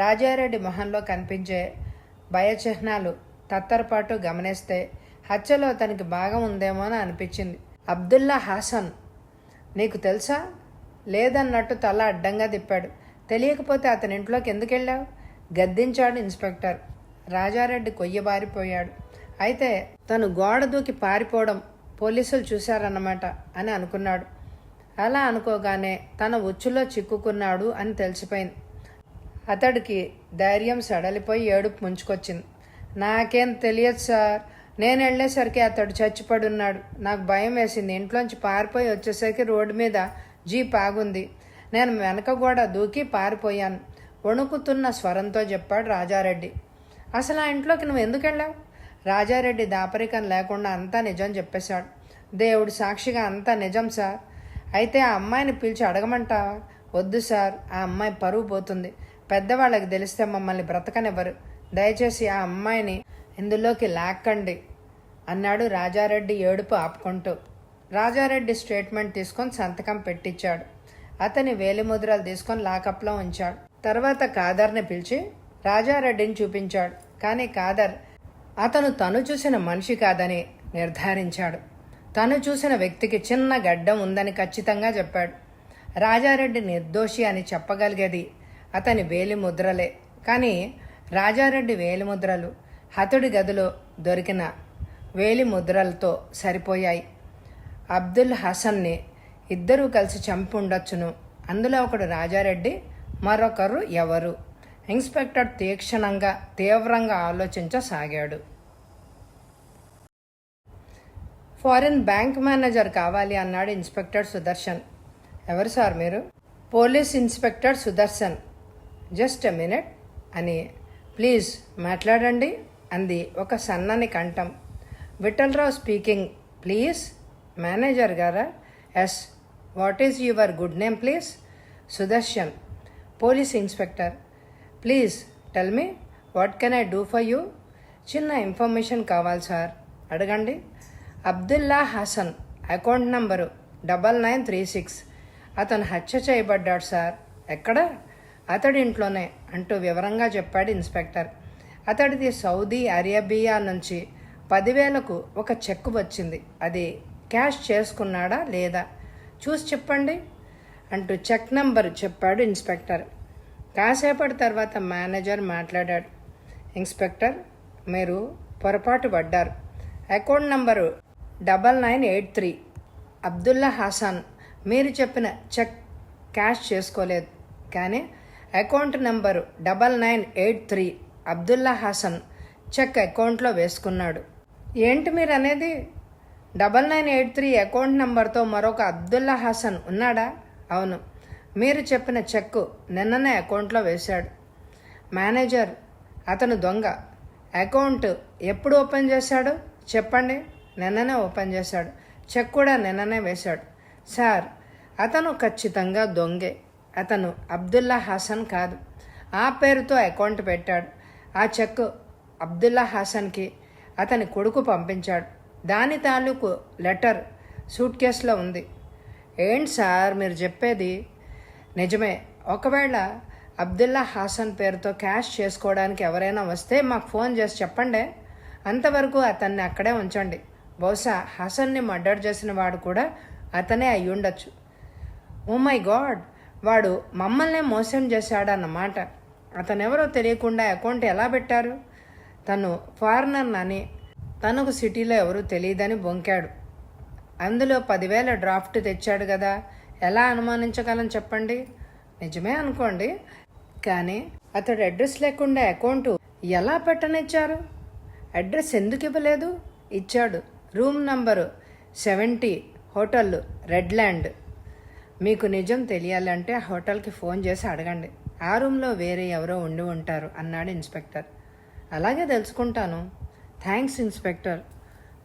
రాజారెడ్డి మొహంలో కనిపించే భయచిహ్నాలు తత్తరపాటు గమనిస్తే హత్యలో తనకి భాగం ఉందేమో అని అనిపించింది. అబ్దుల్లా హసన్ నీకు తెలుసా? లేదన్నట్టు తల అడ్డంగా తిప్పాడు. తెలియకపోతే అతని ఇంట్లోకి ఎందుకు వెళ్ళావు? గద్దించాడు ఇన్స్పెక్టర్. రాజారెడ్డి కొయ్యబారిపోయాడు. అయితే తను గోడ దూకి పారిపోవడం పోలీసులు చూశారన్నమాట అని అనుకున్నాడు. అలా అనుకోగానే తన ఉచ్చులో చిక్కుకున్నాడు అని తెలిసిపోయింది. అతడికి ధైర్యం సడలిపోయి ఏడుపు ముంచుకొచ్చింది. నాకేం తెలియదు సార్. నేను వెళ్ళేసరికి అతడు చచ్చిపడున్నాడు. నాకు భయం వేసింది. ఇంట్లోంచి పారిపోయి వచ్చేసరికి రోడ్డు మీద జీప్ ఆగుంది. నేను వెనక గోడ దూకి పారిపోయాను. వణుకుతున్న స్వరంతో చెప్పాడు రాజారెడ్డి. అసలు ఆ ఇంట్లోకి నువ్వు ఎందుకు వెళ్ళావు? రాజారెడ్డి దాపరికం లేకుండా అంతా నిజం చెప్పేశాడు. దేవుడు సాక్షిగా అంతా నిజం సార్. అయితే ఆ అమ్మాయిని పిలిచి అడగమంటావా? వద్దు సార్. ఆ అమ్మాయి పరువు పోతుంది. పెద్దవాళ్ళకి తెలిస్తే మమ్మల్ని బ్రతకనివ్వరు. దయచేసి ఆ అమ్మాయిని ఇందులోకి లాక్కండి అన్నాడు రాజారెడ్డి ఏడుపు ఆపుకుంటూ. రాజారెడ్డి స్టేట్మెంట్ తీసుకొని సంతకం పెట్టించాడు. అతని వేలిముద్రలు తీసుకొని లాకప్లో ఉంచాడు. తర్వాత కాదర్ని పిలిచి రాజారెడ్డిని చూపించాడు. కానీ కాదర్ తను చూసిన మనిషి కాదని నిర్ధారించాడు. తను చూసిన వ్యక్తికి చిన్న గడ్డం ఉందని ఖచ్చితంగా చెప్పాడు. రాజారెడ్డి నిర్దోషి అని చెప్పగలిగేది అతని వేలిముద్రలే. కానీ రాజారెడ్డి వేలిముద్రలు హతుడి గదిలో దొరికిన వేలిముద్రలతో సరిపోయాయి. అబ్దుల్ హసన్ని ఇద్దరూ కలిసి చంపి ఉండొచ్చును. అందులో ఒకడు రాజారెడ్డి, మరొకరు ఎవరు? ఇన్స్పెక్టర్ తీవ్రంగా ఆలోచించసాగాడు. ఫారిన్ బ్యాంక్ మేనేజర్ కావాలి అన్నాడు ఇన్స్పెక్టర్ సుదర్శన్. ఎవరు సార్ మీరు? Police inspector Sudarshan. Just a minute అని. ప్లీజ్ మాట్లాడండి అంది ఒక సన్నని కంఠం. విఠలరావు స్పీకింగ్. ప్లీజ్ మేనేజర్ గారా? Yes. What is your good name please? Sudarshan. Police inspector. Please tell me what can I do for you? చిన్న ఇన్ఫర్మేషన్ కావాలి సార్. అడగండి. Abdullah Hasan account number 9936. అతను హత్య చేయబడ్డాడు సార్. ఎక్కడ? అతడి ఇంట్లోనే అంటూ వివరంగా చెప్పాడు ఇన్స్పెక్టర్. అతడిది సౌదీ అరేబియా నుంచి 10,000కు ఒక చెక్ వచ్చింది. అది క్యాష్ చేసుకున్నాడా లేదా చూసి చెప్పండి అంటూ చెక్ నంబర్ చెప్పాడు ఇన్స్పెక్టర్. కాసేపటి తర్వాత మేనేజర్ మాట్లాడాడు. ఇన్స్పెక్టర్, మీరు పొరపాటు పడ్డారు. Account number 9983. అబ్దుల్లా హసన్ మీరు చెప్పిన చెక్ క్యాష్ చేసుకోలేదు, కానీ account number 9983 Abdullah Hasan cheque అకౌంట్లో వేసుకున్నాడు. ఏంటి మీరు అనేది? 9983 అకౌంట్ నెంబర్తో మరొక అబ్దుల్లా హసన్ ఉన్నాడా? అవును. మీరు చెప్పిన చెక్కు నిన్ననే అకౌంట్లో వేశాడు. మేనేజర్, అతను దొంగ. అకౌంట్ ఎప్పుడు ఓపెన్ చేశాడు చెప్పండి. నిన్ననే ఓపెన్ చేశాడు. చెక్ కూడా నిన్ననే వేశాడు. సార్, అతను ఖచ్చితంగా దొంగే. అతను అబ్దుల్లా హసన్ కాదు. ఆ పేరుతో అకౌంట్ పెట్టాడు. ఆ చెక్ అబ్దుల్లా హసన్కి అతని కొడుకు పంపించాడు. దాని తాలూకు లెటర్ సూట్ కేసులో ఉంది. ఏంటి సార్ మీరు చెప్పేది? నిజమే. ఒకవేళ అబ్దుల్లా హసన్ పేరుతో క్యాష్ చేసుకోవడానికి ఎవరైనా వస్తే మాకు ఫోన్ చేసి చెప్పండి. అంతవరకు అతన్ని అక్కడే ఉంచండి. బహుశా హసన్ని మర్డర్ చేసిన వాడు కూడా అతనే అయి ఉండొచ్చు. ఓ మై గాడ్, వాడు మమ్మల్నే మోసం చేశాడన్నమాట. అతనెవరో తెలియకుండా అకౌంట్ ఎలా పెట్టారు? తను ఫారినర్ అని తనకు సిటీలో ఎవరూ తెలియదని బొంకాడు. అందులో 10,000 డ్రాఫ్ట్ తెచ్చాడు కదా, ఎలా అనుమానించగలం చెప్పండి? నిజమే అనుకోండి, కానీ అతడు అడ్రస్ లేకుండా అకౌంట్ ఎలా పెట్టనిచ్చారు? అడ్రస్ ఎందుకు ఇవ్వలేదు? ఇచ్చాడు. Room number 70, hotel red land. మీకు నిజం తెలియాలంటే ఆ హోటల్కి ఫోన్ చేసి అడగండి. ఆ రూమ్లో వేరే ఎవరో ఉండి ఉంటారు అన్నాడు ఇన్స్పెక్టర్. అలాగే తెలుసుకుంటాను. Thanks inspector.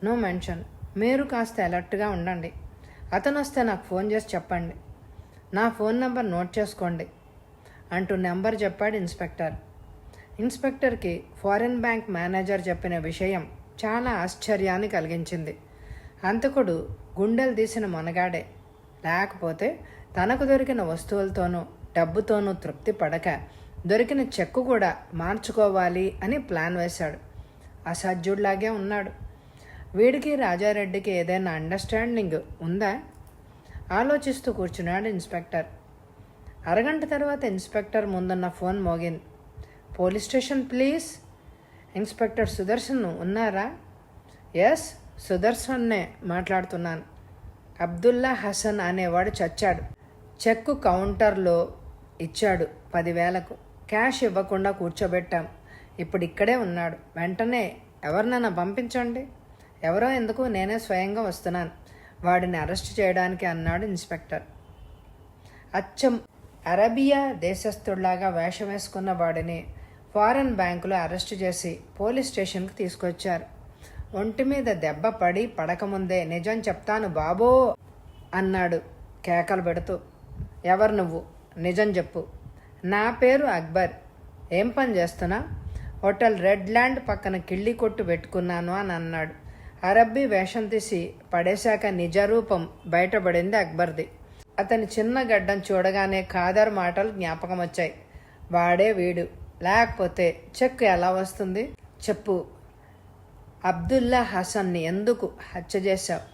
No mention. మీరు కాస్త అలర్ట్గా ఉండండి. అతను వస్తే నాకు ఫోన్ చేసి చెప్పండి. నా ఫోన్ నెంబర్ నోట్ చేసుకోండి అంటూ నెంబర్ చెప్పాడు ఇన్స్పెక్టర్. ఇన్స్పెక్టర్కి ఫారిన్ బ్యాంక్ మేనేజర్ చెప్పిన విషయం చాలా ఆశ్చర్యాన్ని కలిగించింది. హంతకుడు గుండెలు తీసిన మొనగాడే. లేకపోతే తనకు దొరికిన వస్తువులతోనూ డబ్బుతోనూ తృప్తి పడక దొరికిన చెక్కు కూడా మార్చుకోవాలి అని ప్లాన్ వేశాడు. అసాధ్యుడిలాగే ఉన్నాడు. వీడికి రాజారెడ్డికి ఏదైనా అండర్స్టాండింగ్ ఉందా? ఆలోచిస్తూ కూర్చున్నాడు ఇన్స్పెక్టర్. అరగంట తర్వాత ఇన్స్పెక్టర్ ముందున్న ఫోన్ మోగింది. Police station please. Inspector Sudarshan ఉన్నారా? ఎస్, సుదర్శన్నే మాట్లాడుతున్నాను. అబ్దుల్లా హసన్ అనేవాడు చచ్చాడు. చెక్కు కౌంటర్లో ఇచ్చాడు 10,000కు. క్యాష్ ఇవ్వకుండా కూర్చోబెట్టాం. ఇప్పుడు ఇక్కడే ఉన్నాడు. వెంటనే ఎవరినైనా పంపించండి. ఎవరో ఎందుకు, నేనే స్వయంగా వస్తున్నాను వాడిని అరెస్ట్ చేయడానికి అన్నాడు ఇన్స్పెక్టర్. అచ్చం అరేబియా దేశస్థుడిలాగా వేషం వేసుకున్న వాడిని ఫారెన్ బ్యాంకులో అరెస్ట్ చేసి పోలీస్ స్టేషన్కి తీసుకొచ్చారు. ఒంటి మీద దెబ్బ పడి పడకముందే నిజం చెప్తాను బాబో అన్నాడు కేకలు పెడుతూ. ఎవరు నువ్వు? నిజం చెప్పు. నా పేరు అక్బర్. ఏం పని చేస్తున్నా? హోటల్ రెడ్ ల్యాండ్ పక్కన కిళ్ళి కొట్టు పెట్టుకున్నాను అని అన్నాడు. అరబ్బీ వేషం తీసి పడేశాక నిజరూపం బయటపడింది అక్బర్ది. అతని చిన్న గడ్డం చూడగానే ఖాదర్ మాటలు జ్ఞాపకం వచ్చాయి. వాడే వీడు, లేకపోతే చెక్ ఎలా వస్తుంది? చెప్పు. అబ్దుల్లా హసన్ని ఎందుకు హత్య చేశావు?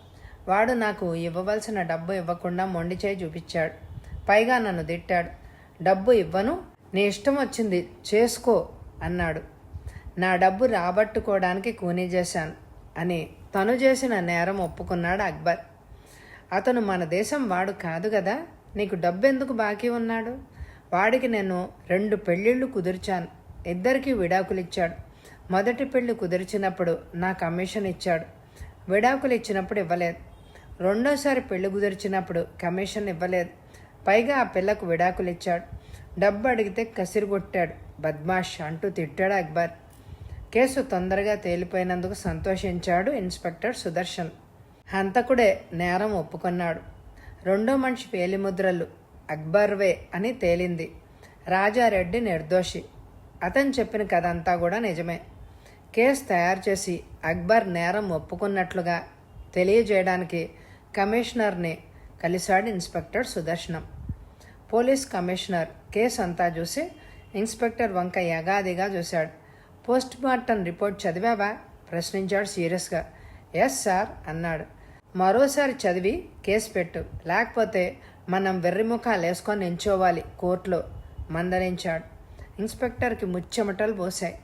వాడు నాకు ఇవ్వవలసిన డబ్బు ఇవ్వకుండా మొండి చేయి చూపించాడు. పైగా నన్ను తిట్టాడు. డబ్బు ఇవ్వను, నీ ఇష్టం వచ్చింది చేసుకో అన్నాడు. నా డబ్బు రాబట్టుకోవడానికి కూనీ చేశాను అని తను చేసిన నేరం ఒప్పుకున్నాడు అక్బర్. అతను మన దేశం వాడు కాదు కదా, నీకు డబ్బు ఎందుకు బాకీ ఉన్నాడు? వాడికి నేను 2 పెళ్ళిళ్ళు కుదిర్చాను, ఇద్దరికీ విడాకులు ఇచ్చాడు. మొదటి పెళ్లి కుదిర్చినప్పుడు నా కమిషన్ ఇచ్చాడు, విడాకులు ఇచ్చినప్పుడు ఇవ్వలేదు. రెండోసారి పెళ్లి కుదిర్చినప్పుడు కమిషన్ ఇవ్వలేదు, పైగా ఆ పిల్లకు విడాకులు ఇచ్చాడు. డబ్బు అడిగితే కసిరిగొట్టాడు, బద్మాష్ అంటూ తిట్టాడు అక్బర్. కేసు తొందరగా తేలిపోయినందుకు సంతోషించాడు ఇన్స్పెక్టర్ సుదర్శన్. హంతకుడే నేరం ఒప్పుకున్నాడు. రెండో మనిషి వేలిముద్రలు అక్బర్వే అని తేలింది. రాజారెడ్డి నిర్దోషి. అతను చెప్పిన కథ అంతా కూడా నిజమే. కేసు తయారు చేసి అక్బర్ నేరం ఒప్పుకున్నట్లుగా తెలియజేయడానికి కమిషనర్ని కలిశాడు inspector Sudarshanam. Police commissioner case అంతా చూసి ఇన్స్పెక్టర్ వంక యగాదిగా చూశాడు. పోస్ట్ మార్టం రిపోర్ట్ చదివావా? ప్రశ్నించాడు సీరియస్గా. ఎస్ సార్ అన్నాడు. మరోసారి చదివి కేసు పెట్టు, లేకపోతే మనం వెర్రిముఖాలు వేసుకొని నించోవాలి కోర్టులో మందలించాడు. ఇన్స్పెక్టర్కి ముచ్చెమటలు పోసాయి.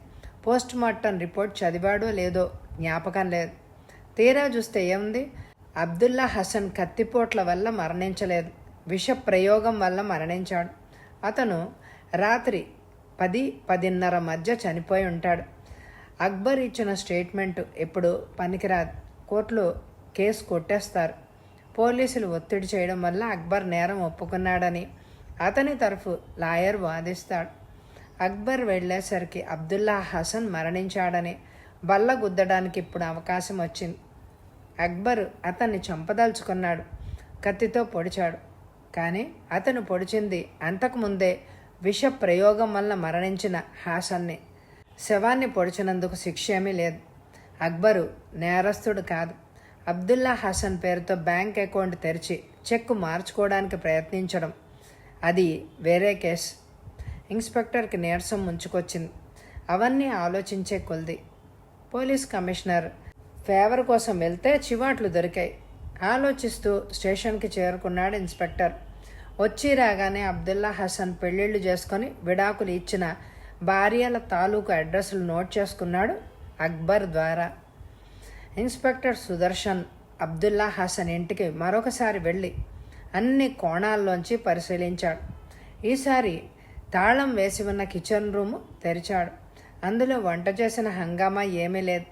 పోస్ట్ మార్టం రిపోర్ట్ చదివాడో లేదో జ్ఞాపకం లేదు. తీరా చూస్తే ఏముంది, అబ్దుల్లా హసన్ కత్తిపోట్ల వల్ల మరణించలేదు, విష ప్రయోగం వల్ల మరణించాడు. అతను రాత్రి 10-10:30 మధ్య చనిపోయి ఉంటాడు. అక్బర్ ఇచ్చిన స్టేట్మెంటు ఎప్పుడు పనికిరాదు, కోర్టులో కేసు కొట్టేస్తారు. పోలీసులు ఒత్తిడి చేయడం వల్ల అక్బర్ నేరం ఒప్పుకున్నాడని అతని తరఫు లాయర్ వాదిస్తాడు. అక్బర్ వెళ్ళేసరికి అబ్దుల్లా హసన్ మరణించాడని బల్ల గుద్దడానికి ఇప్పుడు అవకాశం వచ్చింది. అక్బర్ అతన్ని చంపదలుచుకున్నాడు, కత్తితో పొడిచాడు. కానీ అతను పొడిచింది అంతకుముందే విష ప్రయోగం వల్ల మరణించిన హాసన్ని. శవాన్ని పొడిచినందుకు శిక్ష ఏమీ లేదు. అక్బరు నేరస్తుడు కాదు. అబ్దుల్లా హసన్ పేరుతో బ్యాంక్ అకౌంట్ తెరిచి చెక్కు మార్చుకోవడానికి ప్రయత్నించడం, అది వేరే కేసు. ఇన్స్పెక్టర్కి నీరసం ముంచుకొచ్చింది. అవన్నీ ఆలోచించే కొలిది. పోలీస్ కమిషనర్ ఫేవర్ కోసం వెళ్తే చివాట్లు దొరికాయి. ఆలోచిస్తూ స్టేషన్కి చేరుకున్నాడు ఇన్స్పెక్టర్. వచ్చి రాగానే అబ్దుల్లా హసన్ పెళ్ళిళ్ళు చేసుకొని విడాకులు ఇచ్చిన భార్యల తాలూకు అడ్రస్లు నోట్ చేసుకున్నాడు అక్బర్ ద్వారా. ఇన్స్పెక్టర్ సుదర్శన్ అబ్దుల్లా హసన్ ఇంటికి మరొకసారి వెళ్ళి అన్ని కోణాల్లోంచి పరిశీలించాడు. ఈసారి తాళం వేసి ఉన్న కిచెన్ రూము తెరిచాడు. అందులో వంట చేసిన హంగామా ఏమీ లేదు.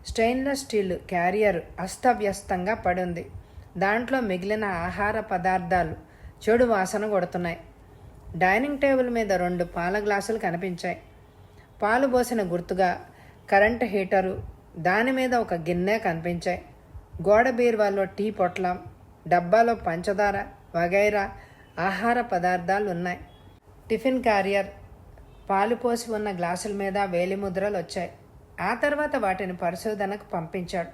స్టెయిన్లెస్ స్టీల్ క్యారియర్ అస్తవ్యస్తంగా పడింది. దాంట్లో మిగిలిన ఆహార పదార్థాలు చెడు వాసన కొడుతున్నాయి. డైనింగ్ టేబుల్ మీద 2 పాల గ్లాసులు కనిపించాయి. పాలు పోసిన గుర్తుగా కరెంటు హీటరు, దాని మీద ఒక గిన్నె కనిపించాయి. గోడ బీరువాలో టీ పొట్లం, డబ్బాలో పంచదార వగైరా ఆహార పదార్థాలు ఉన్నాయి. టిఫిన్ క్యారియర్, పాలు పోసి ఉన్న గ్లాసుల మీద వేలిముద్రలు వచ్చాయి. ఆ తర్వాత వాటిని పరిశోధనకు పంపించాడు.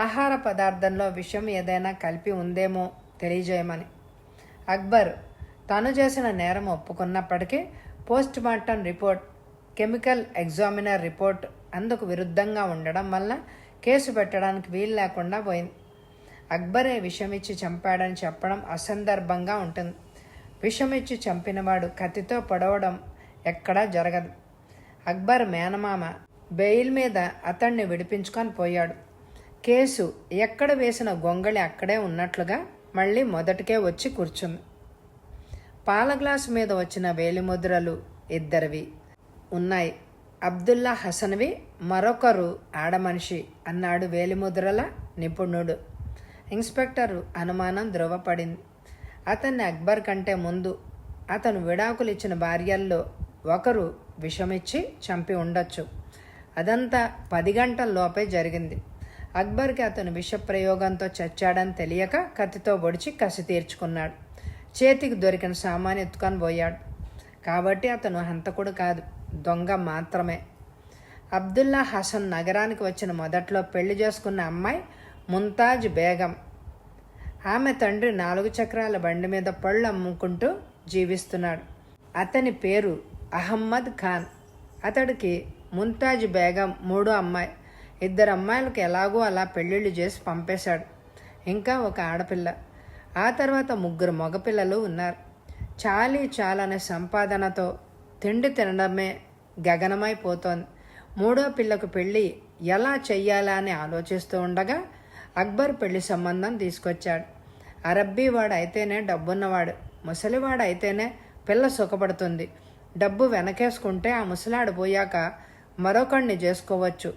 ఆహార పదార్థంలో విషం ఏదైనా కలిపి ఉందేమో తెలియజేయమని. అక్బర్ తను చేసిన నేరం ఒప్పుకున్నప్పటికీ post mortem report, chemical examiner report అందుకు విరుద్ధంగా ఉండడం వల్ల కేసు పెట్టడానికి వీలు లేకుండా పోయింది. అక్బరే విషమిచ్చి చంపాడని చెప్పడం అసందర్భంగా ఉంటుంది. విషమిచ్చి చంపినవాడు కత్తితో పొడవడం ఎక్కడా జరగదు. అక్బర్ మేనమామ బెయిల్ మీద అతన్ని విడిపించుకొని పోయాడు. కేసు ఎక్కడ వేసిన గొంగళి అక్కడే ఉన్నట్లుగా మళ్ళీ మొదటికే వచ్చి కూర్చుంది. పాల గ్లాసు మీద వచ్చిన వేలిముద్రలు ఇద్దరివి ఉన్నాయి. అబ్దుల్లా హసన్వి, మరొకరు ఆడమనిషి అన్నాడు వేలిముద్రల నిపుణుడు. ఇన్స్పెక్టర్ అనుమానం ధృవపడింది. అతన్ని అక్బర్ కంటే ముందు అతను విడాకులు ఇచ్చిన భార్యల్లో ఒకరు విషమిచ్చి చంపి ఉండొచ్చు. అదంతా 10 గంటల లోపే జరిగింది. అక్బర్కి అతను విషప్రయోగంతో చచ్చాడని తెలియక కత్తితో పొడిచి కసి తీర్చుకున్నాడు. చేతికి దొరికిన సామాను ఎత్తుకొని పోయాడు. కాబట్టి అతను హంతకుడు కాదు, దొంగ మాత్రమే. అబ్దుల్లా హసన్ నగరానికి వచ్చిన మొదట్లో పెళ్లి చేసుకున్న అమ్మాయి ముంతాజ్ బేగం. ఆమె తండ్రి 4 చక్రాల బండి మీద పళ్ళు అమ్ముకుంటూ జీవిస్తున్నాడు. అతని పేరు అహమ్మద్ ఖాన్. అతడికి ముంతాజ్ బేగం 3వ అమ్మాయి. 2 అమ్మాయిలకు ఎలాగో అలా పెళ్ళిళ్ళు చేసి పంపేశాడు. ఇంకా ఒక ఆడపిల్ల. ఆ తర్వాత 3 మగపిల్లలు ఉన్నారు. చాలీ చాలనే సంపాదనతో తిండి తినడమే గగనమైపోతోంది. మూడో పిల్లకు పెళ్ళి ఎలా చెయ్యాలా అని ఆలోచిస్తూ ఉండగా అక్బర్ పెళ్లి సంబంధం తీసుకొచ్చాడు. అరబ్బీ వాడు అయితేనే డబ్బున్నవాడు, ముసలివాడు అయితేనే పిల్ల సుఖపడుతుంది. డబ్బు వెనకేసుకుంటే ఆ ముసలాడు పోయాక మరొకడిని చేసుకోవచ్చు.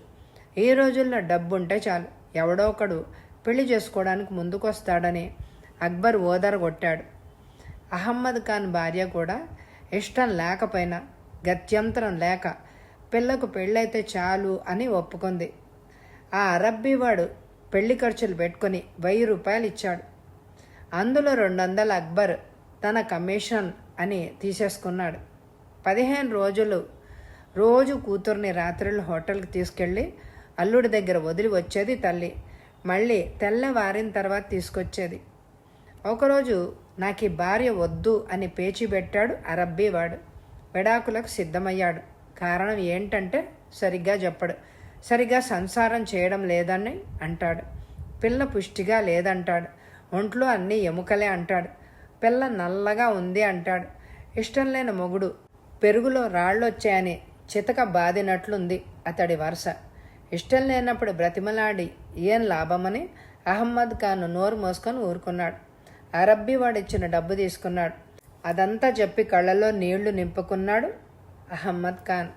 ఈ రోజుల్లో డబ్బుంటే చాలు, ఎవడో ఒకడు పెళ్లి చేసుకోవడానికి ముందుకొస్తాడని అక్బర్ ఓదరగొట్టాడు. అహమ్మద్ ఖాన్ భార్య కూడా ఇష్టం లేకపోయినా గత్యంతరం లేక పిల్లకు పెళ్ళైతే చాలు అని ఒప్పుకుంది. ఆ అరబ్బీవాడు పెళ్లి ఖర్చులు పెట్టుకుని 1000 రూపాయలు ఇచ్చాడు. అందులో 200 అక్బర్ తన కమిషన్ అని తీసేసుకున్నాడు. 15 రోజులు రోజు కూతుర్ని రాత్రులు హోటల్కి తీసుకెళ్ళి అల్లుడి దగ్గర వదిలి వచ్చేది తల్లి. మళ్ళీ తెల్లవారిన తర్వాత తీసుకొచ్చేది. ఒకరోజు నాకు ఈ భార్య వద్దు అని పేచి పెట్టాడు అరబ్బీవాడు. విడాకులకు సిద్ధమయ్యాడు. కారణం ఏంటంటే సరిగ్గా చెప్పడు. సరిగ్గా సంసారం చేయడం లేదని అంటాడు. పిల్ల పుష్టిగా లేదంటాడు. ఒంట్లో అన్నీ ఎముకలే అంటాడు. పిల్ల నల్లగా ఉంది అంటాడు. ఇష్టం లేని మొగుడు పెరుగులో రాళ్ళొచ్చాయని చితక బాదినట్లుంది అతడి వరుస. ఇష్టం లేనప్పుడు బ్రతిమలాడి ఏం లాభమని అహమ్మద్ ఖాన్ నోరు మోసుకొని ఊరుకున్నాడు. అరబ్బీ వాడిచ్చిన డబ్బు తీసుకున్నాడు. అదంతా చెప్పి కళ్ళలో నీళ్లు నింపుకున్నాడు అహమ్మద్ ఖాన్.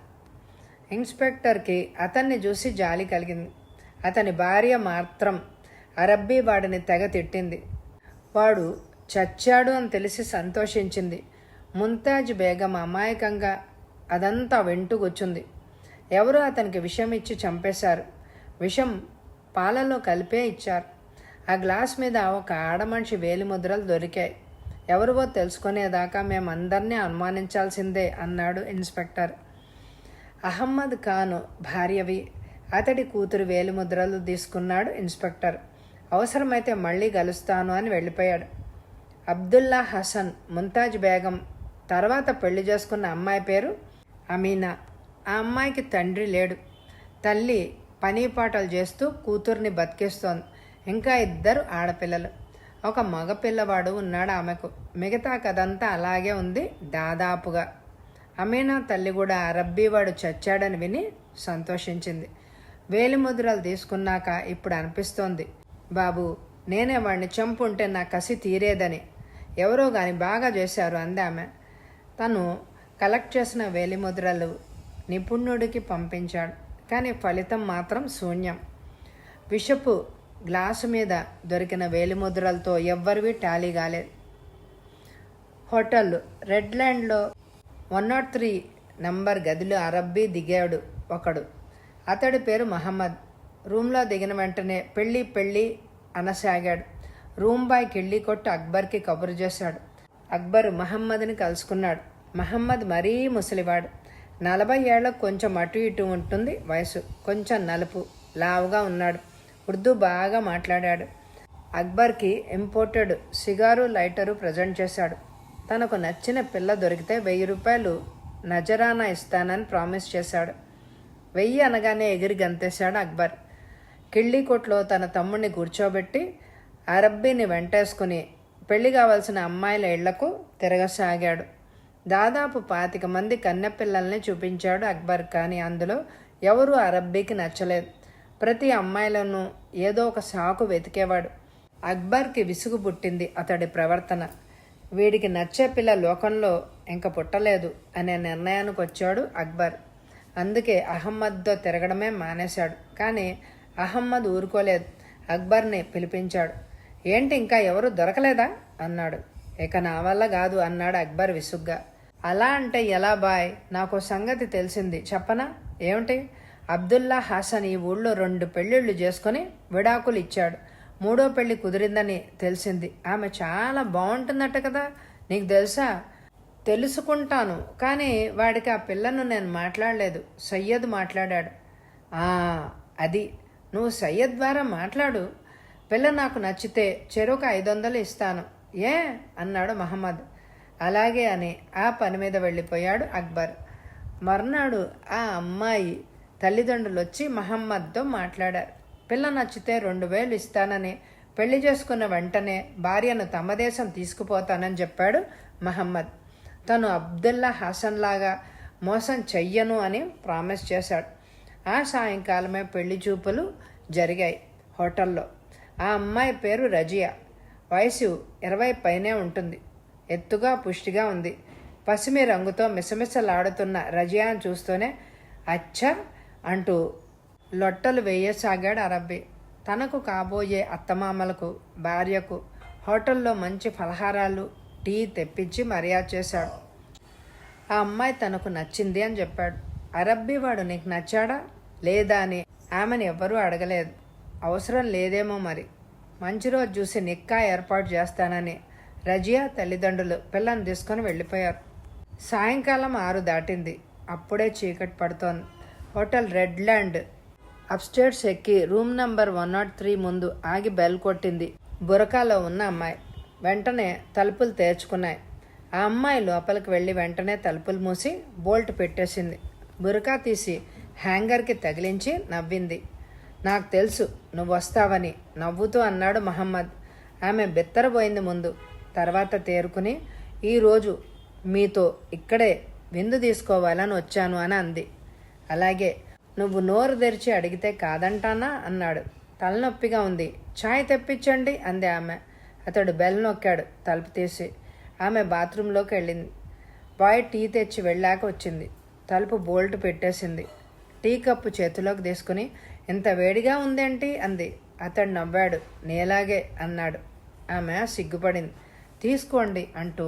ఇన్స్పెక్టర్కి అతన్ని చూసి జాలి కలిగింది. అతని భార్య మాత్రం అరబ్బీ వాడిని తెగ తిట్టింది. వాడు చచ్చాడు అని తెలిసి సంతోషించింది. ముంతాజ్ బేగం అమాయకంగా అదంతా వింటూ కూర్చుంది. ఎవరో అతనికి విషం ఇచ్చి చంపేశారు. విషం పాలలో కలిపే ఇచ్చారు. ఆ గ్లాస్ మీద ఒక ఆడమనిషి వేలిముద్రలు దొరికాయి. ఎవరివో తెలుసుకునేదాకా మేమందరినీ అనుమానించాల్సిందే అన్నాడు ఇన్స్పెక్టర్. అహమ్మద్ ఖాన్ భార్యవి, అతడి కూతురు వేలిముద్రలు తీసుకున్నాడు ఇన్స్పెక్టర్. అవసరమైతే మళ్ళీ కలుస్తాను అని వెళ్ళిపోయాడు. అబ్దుల్లా హసన్ ముంతాజ్ బేగం తర్వాత పెళ్లి చేసుకున్న అమ్మాయి పేరు అమీనా. ఆ అమ్మాయికి తండ్రి లేడు. తల్లి పనీపాటలు చేస్తూ కూతుర్ని బతికిస్తోంది. ఇంకా 2 ఆడపిల్లలు, ఒక మగపిల్లవాడు ఉన్నాడు ఆమెకు. మిగతా కథంతా అలాగే ఉంది దాదాపుగా. అమీనా తల్లి కూడా అరబ్బీవాడు చచ్చాడని విని సంతోషించింది. వేలిముద్రలు తీసుకున్నాక ఇప్పుడు అనిపిస్తోంది, బాబు నేనే వాడిని చంపుంటే నా కసి తీరేదని. ఎవరో గాని బాగా చేశారు అంది ఆమె. తను కలెక్ట్ చేసిన వేలిముద్రలు నిపుణుడికి పంపించాడు. కానీ ఫలితం మాత్రం శూన్యం. విషపు గ్లాసు మీద దొరికిన వేలిముద్రలతో ఎవ్వరివి టాలీ కాలేదు. హోటల్ రెడ్ ల్యాండ్లో 103 నంబర్ గదిలో అరబ్బీ దిగాడు ఒకడు. అతడి పేరు మహమ్మద్. రూమ్లో దిగిన వెంటనే పెళ్ళి అనసాగాడు. రూమ్ బాయ్కి వెళ్ళి కొట్టి అక్బర్కి కబురు చేశాడు. అక్బర్ మహమ్మద్ని కలుసుకున్నాడు. మహమ్మద్ మరీ ముసలివాడు. 40 ఏళ్లకు కొంచెం అటు ఇటు ఉంటుంది వయసు. కొంచెం నలుపు, లావుగా ఉన్నాడు. ఉర్దూ బాగా మాట్లాడాడు. అక్బర్కి ఇంపోర్టెడ్ సిగారు లైటరు ప్రజెంట్ చేశాడు. తనకు నచ్చిన పిల్ల దొరికితే 1000 రూపాయలు నజరానా ఇస్తానని ప్రామిస్ చేశాడు. 1000 అనగానే ఎగిరి గంతేశాడు అక్బర్. కిళ్ళీకోట్లో తన తమ్ముడిని కూర్చోబెట్టి అరబ్బీని వెంటేసుకుని పెళ్లి కావాల్సిన అమ్మాయిల ఇళ్లకు తిరగసాగాడు. దాదాపు 25 మంది కన్నెపిల్లల్ని చూపించాడు అక్బర్. కానీ అందులో ఎవరూ అరబ్బీకి నచ్చలేదు. ప్రతి అమ్మాయిలను ఏదో ఒక సాకు వెతికేవాడు. అక్బర్కి విసుగు పుట్టింది అతడి ప్రవర్తన. వీడికి నచ్చే పిల్ల లోకంలో ఇంక పుట్టలేదు అనే నిర్ణయానికి వచ్చాడు అక్బర్. అందుకే అహమ్మద్తో తిరగడమే మానేశాడు. కానీ అహమ్మద్ ఊరుకోలేదు. అక్బర్ని పిలిపించాడు. ఏంటి ఇంకా ఎవరు దొరకలేదా అన్నాడు. ఇక నా వల్ల కాదు అన్నాడు అక్బర్ విసుగ్గా. అలా అంటే ఎలా బాయ్, నాకు సంగతి తెలిసింది చెప్పనా? ఏమిటి? అబ్దుల్లా హసన్ ఈ ఊళ్ళో 2 పెళ్ళిళ్ళు చేసుకుని విడాకులు ఇచ్చాడు. 3వ పెళ్లి కుదిరిందని తెలిసింది. ఆమె చాలా బాగుంటుందట కదా, నీకు తెలుసా? తెలుసుకుంటాను, కానీ వాడికి ఆ పిల్లను నేను మాట్లాడలేదు, సయ్యద్ మాట్లాడాడు. అది నువ్వు సయ్యద్ ద్వారా మాట్లాడు. పిల్ల నాకు నచ్చితే చెరొక 500 ఇస్తాను. ఏ అన్నాడు మహమ్మద్. అలాగే అని ఆ పని మీద వెళ్ళిపోయాడు అక్బర్. మర్నాడు ఆ అమ్మాయి తల్లిదండ్రులు వచ్చి మహమ్మద్తో మాట్లాడారు. పిల్ల నచ్చితే 2000 ఇస్తానని, పెళ్లి చేసుకున్న వెంటనే భార్యను తమ దేశం తీసుకుపోతానని చెప్పాడు మహమ్మద్. తను అబ్దుల్లా హసన్ లాగా మోసం చెయ్యను అని ప్రామిస్ చేశాడు. ఆ సాయంకాలమే పెళ్లి చూపులు జరిగాయి హోటల్లో. ఆ అమ్మాయి పేరు రజియా. వయసు 20 పైనే ఉంటుంది. ఎత్తుగా పుష్టిగా ఉంది. పసిమి రంగుతో మిసమిసలాడుతున్న రజియాను చూస్తూనే అచ్చా అంటూ లొట్టలు వేయసాగాడు అరబ్బీ. తనకు కాబోయే అత్తమామలకు, భార్యకు హోటల్లో మంచి ఫలహారాలు, టీ తెప్పించి మర్యాద చేశాడు. ఆ అమ్మాయి తనకు నచ్చింది అని చెప్పాడు. అరబ్బీ వాడు నీకు నచ్చాడా లేదా అని ఆమెను ఎవ్వరూ అడగలేదు. అవసరం లేదేమో మరి. మంచి రోజు చూసి నిక్కా ఏర్పాటు చేస్తానని రజియా తల్లిదండ్రులు పిల్లని తీసుకొని వెళ్ళిపోయారు. సాయంకాలం 6 దాటింది. అప్పుడే చీకటి పడుతోంది. హోటల్ రెడ్ ల్యాండ్ అప్స్టేర్స్ ఎక్కి రూమ్ నంబర్ 103 ముందు ఆగి బెల్ కొట్టింది బురకాలో ఉన్న అమ్మాయి. వెంటనే తలుపులు తెరుచుకున్నాయి. ఆ అమ్మాయి లోపలికి వెళ్ళి వెంటనే తలుపులు మూసి బోల్ట్ పెట్టేసింది. బురకా తీసి హ్యాంగర్కి తగిలించి నవ్వింది. నాకు తెలుసు నువ్వు వస్తావని నవ్వుతూ అన్నాడు మహమ్మద్. ఆమె బెత్తరపోయింది ముందు. తర్వాత తేరుకుని ఈరోజు మీతో ఇక్కడే విందు తీసుకోవాలని వచ్చాను అని అంది. అలాగే, నువ్వు నోరు తెరిచి అడిగితే కాదంటానా అన్నాడు. తలనొప్పిగా ఉంది, ఛాయ్ తెప్పించండి అంది ఆమె. అతడు బెల్ నొక్కాడు. తలుపు తీసి ఆమె బాత్రూంలోకి వెళ్ళింది. బాయ్ టీ తెచ్చి వెళ్ళాక వచ్చింది. తలుపు బోల్ట్ పెట్టేసింది. టీ కప్పు చేతిలోకి తీసుకుని ఇంత వేడిగా ఉందేంటి అంది. అతడు నవ్వాడు. నేలాగే అన్నాడు. ఆమె సిగ్గుపడింది. తీసుకోండి అంటూ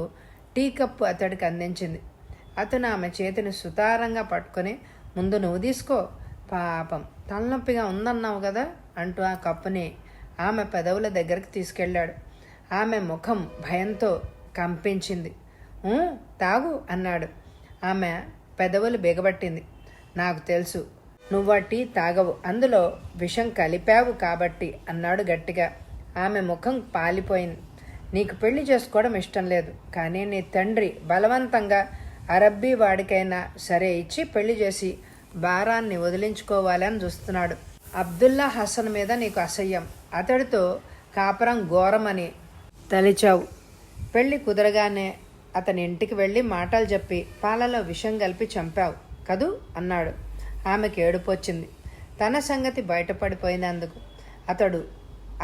టీ కప్పు అతడికి అందించింది. అతను ఆమె చేతిని సుతారంగా పట్టుకొని ముందు నువ్వు తీసుకో, పాపం తలనొప్పిగా ఉందన్నావు కదా అంటూ ఆ కప్పుని ఆమె పెదవుల దగ్గరికి తీసుకెళ్ళాడు. ఆమె ముఖం భయంతో కంపించింది. తాగు అన్నాడు. ఆమె పెదవులు బిగబట్టింది. నాకు తెలుసు నువ్వు టీ తాగవు, అందులో విషం కలిపావు కాబట్టి అన్నాడు గట్టిగా. ఆమె ముఖం పాలిపోయింది. నీకు పెళ్లి చేసుకోవడం ఇష్టం లేదు, కానీ నీ తండ్రి బలవంతంగా అరబ్బీ వాడికైనా సరే ఇచ్చి పెళ్లి చేసి భారాన్ని వదిలించుకోవాలని చూస్తున్నాడు. అబ్దుల్లా హసన్ మీద నీకు అసహ్యం, అతడితో కాపురం ఘోరమని తలిచావు. పెళ్లి కుదరగానే అతని ఇంటికి వెళ్ళి మాటలు చెప్పి పాలలో విషం కలిపి చంపావు కదూ అన్నాడు. ఆమెకి ఏడుపొచ్చింది. తన సంగతి బయటపడిపోయినందుకు అతడు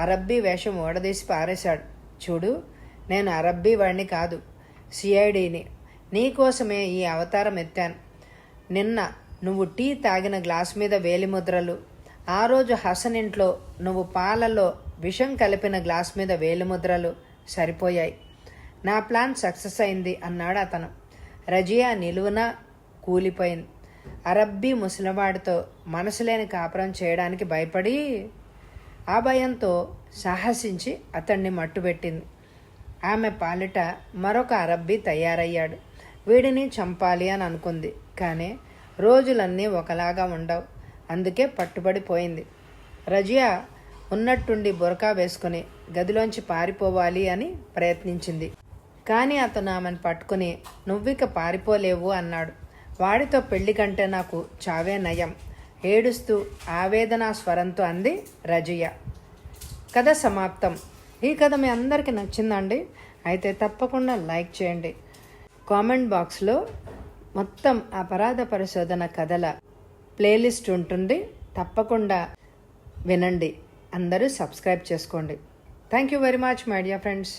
అరబ్బీ వేషం ఓడదీసి పారేశాడు. చూడు, నేను అరబ్బీ వాడిని కాదు, సిఐడిని. నీకోసమే ఈ అవతారం ఎత్తాను. నిన్న నువ్వు టీ తాగిన గ్లాస్ మీద వేలిముద్రలు, ఆ రోజు హసన్ ఇంట్లో నువ్వు పాలలో విషం కలిపిన గ్లాస్ మీద వేలిముద్రలు సరిపోయాయి. నా ప్లాన్ సక్సెస్ అయింది అన్నాడు అతను. రజియా నిలువున కూలిపోయింది. అరబ్బీ ముసలివాడితో మనసులేని కాపురం చేయడానికి భయపడి ఆ భయంతో సాహసించి అతన్ని మట్టుబెట్టింది. ఆమె పాలిట మరొక అరబ్బీ తయారయ్యాడు. వీడిని చంపాలి అని అనుకుంది. కానీ రోజులన్నీ ఒకలాగా ఉండవు. అందుకే పట్టుబడిపోయింది. రజియా ఉన్నట్టుండి బురకా వేసుకుని గదిలోంచి పారిపోవాలి అని ప్రయత్నించింది. కానీ అతను ఆమెను పట్టుకుని నువ్విక పారిపోలేవు అన్నాడు. వాడితో పెళ్లి కంటే నాకు చావే నయం, ఏడుస్తూ ఆవేదనా స్వరంతో అంది రజియా. కథ సమాప్తం. ఈ కథ మీ అందరికీ నచ్చిందండి? అయితే తప్పకుండా లైక్ చేయండి. కామెంట్ బాక్స్లో మొత్తం అపరాధ పరిశోధన కథల ప్లేలిస్ట్ ఉంటుంది, తప్పకుండా వినండి. అందరూ సబ్స్క్రైబ్ చేసుకోండి. Thank you very much my dear friends.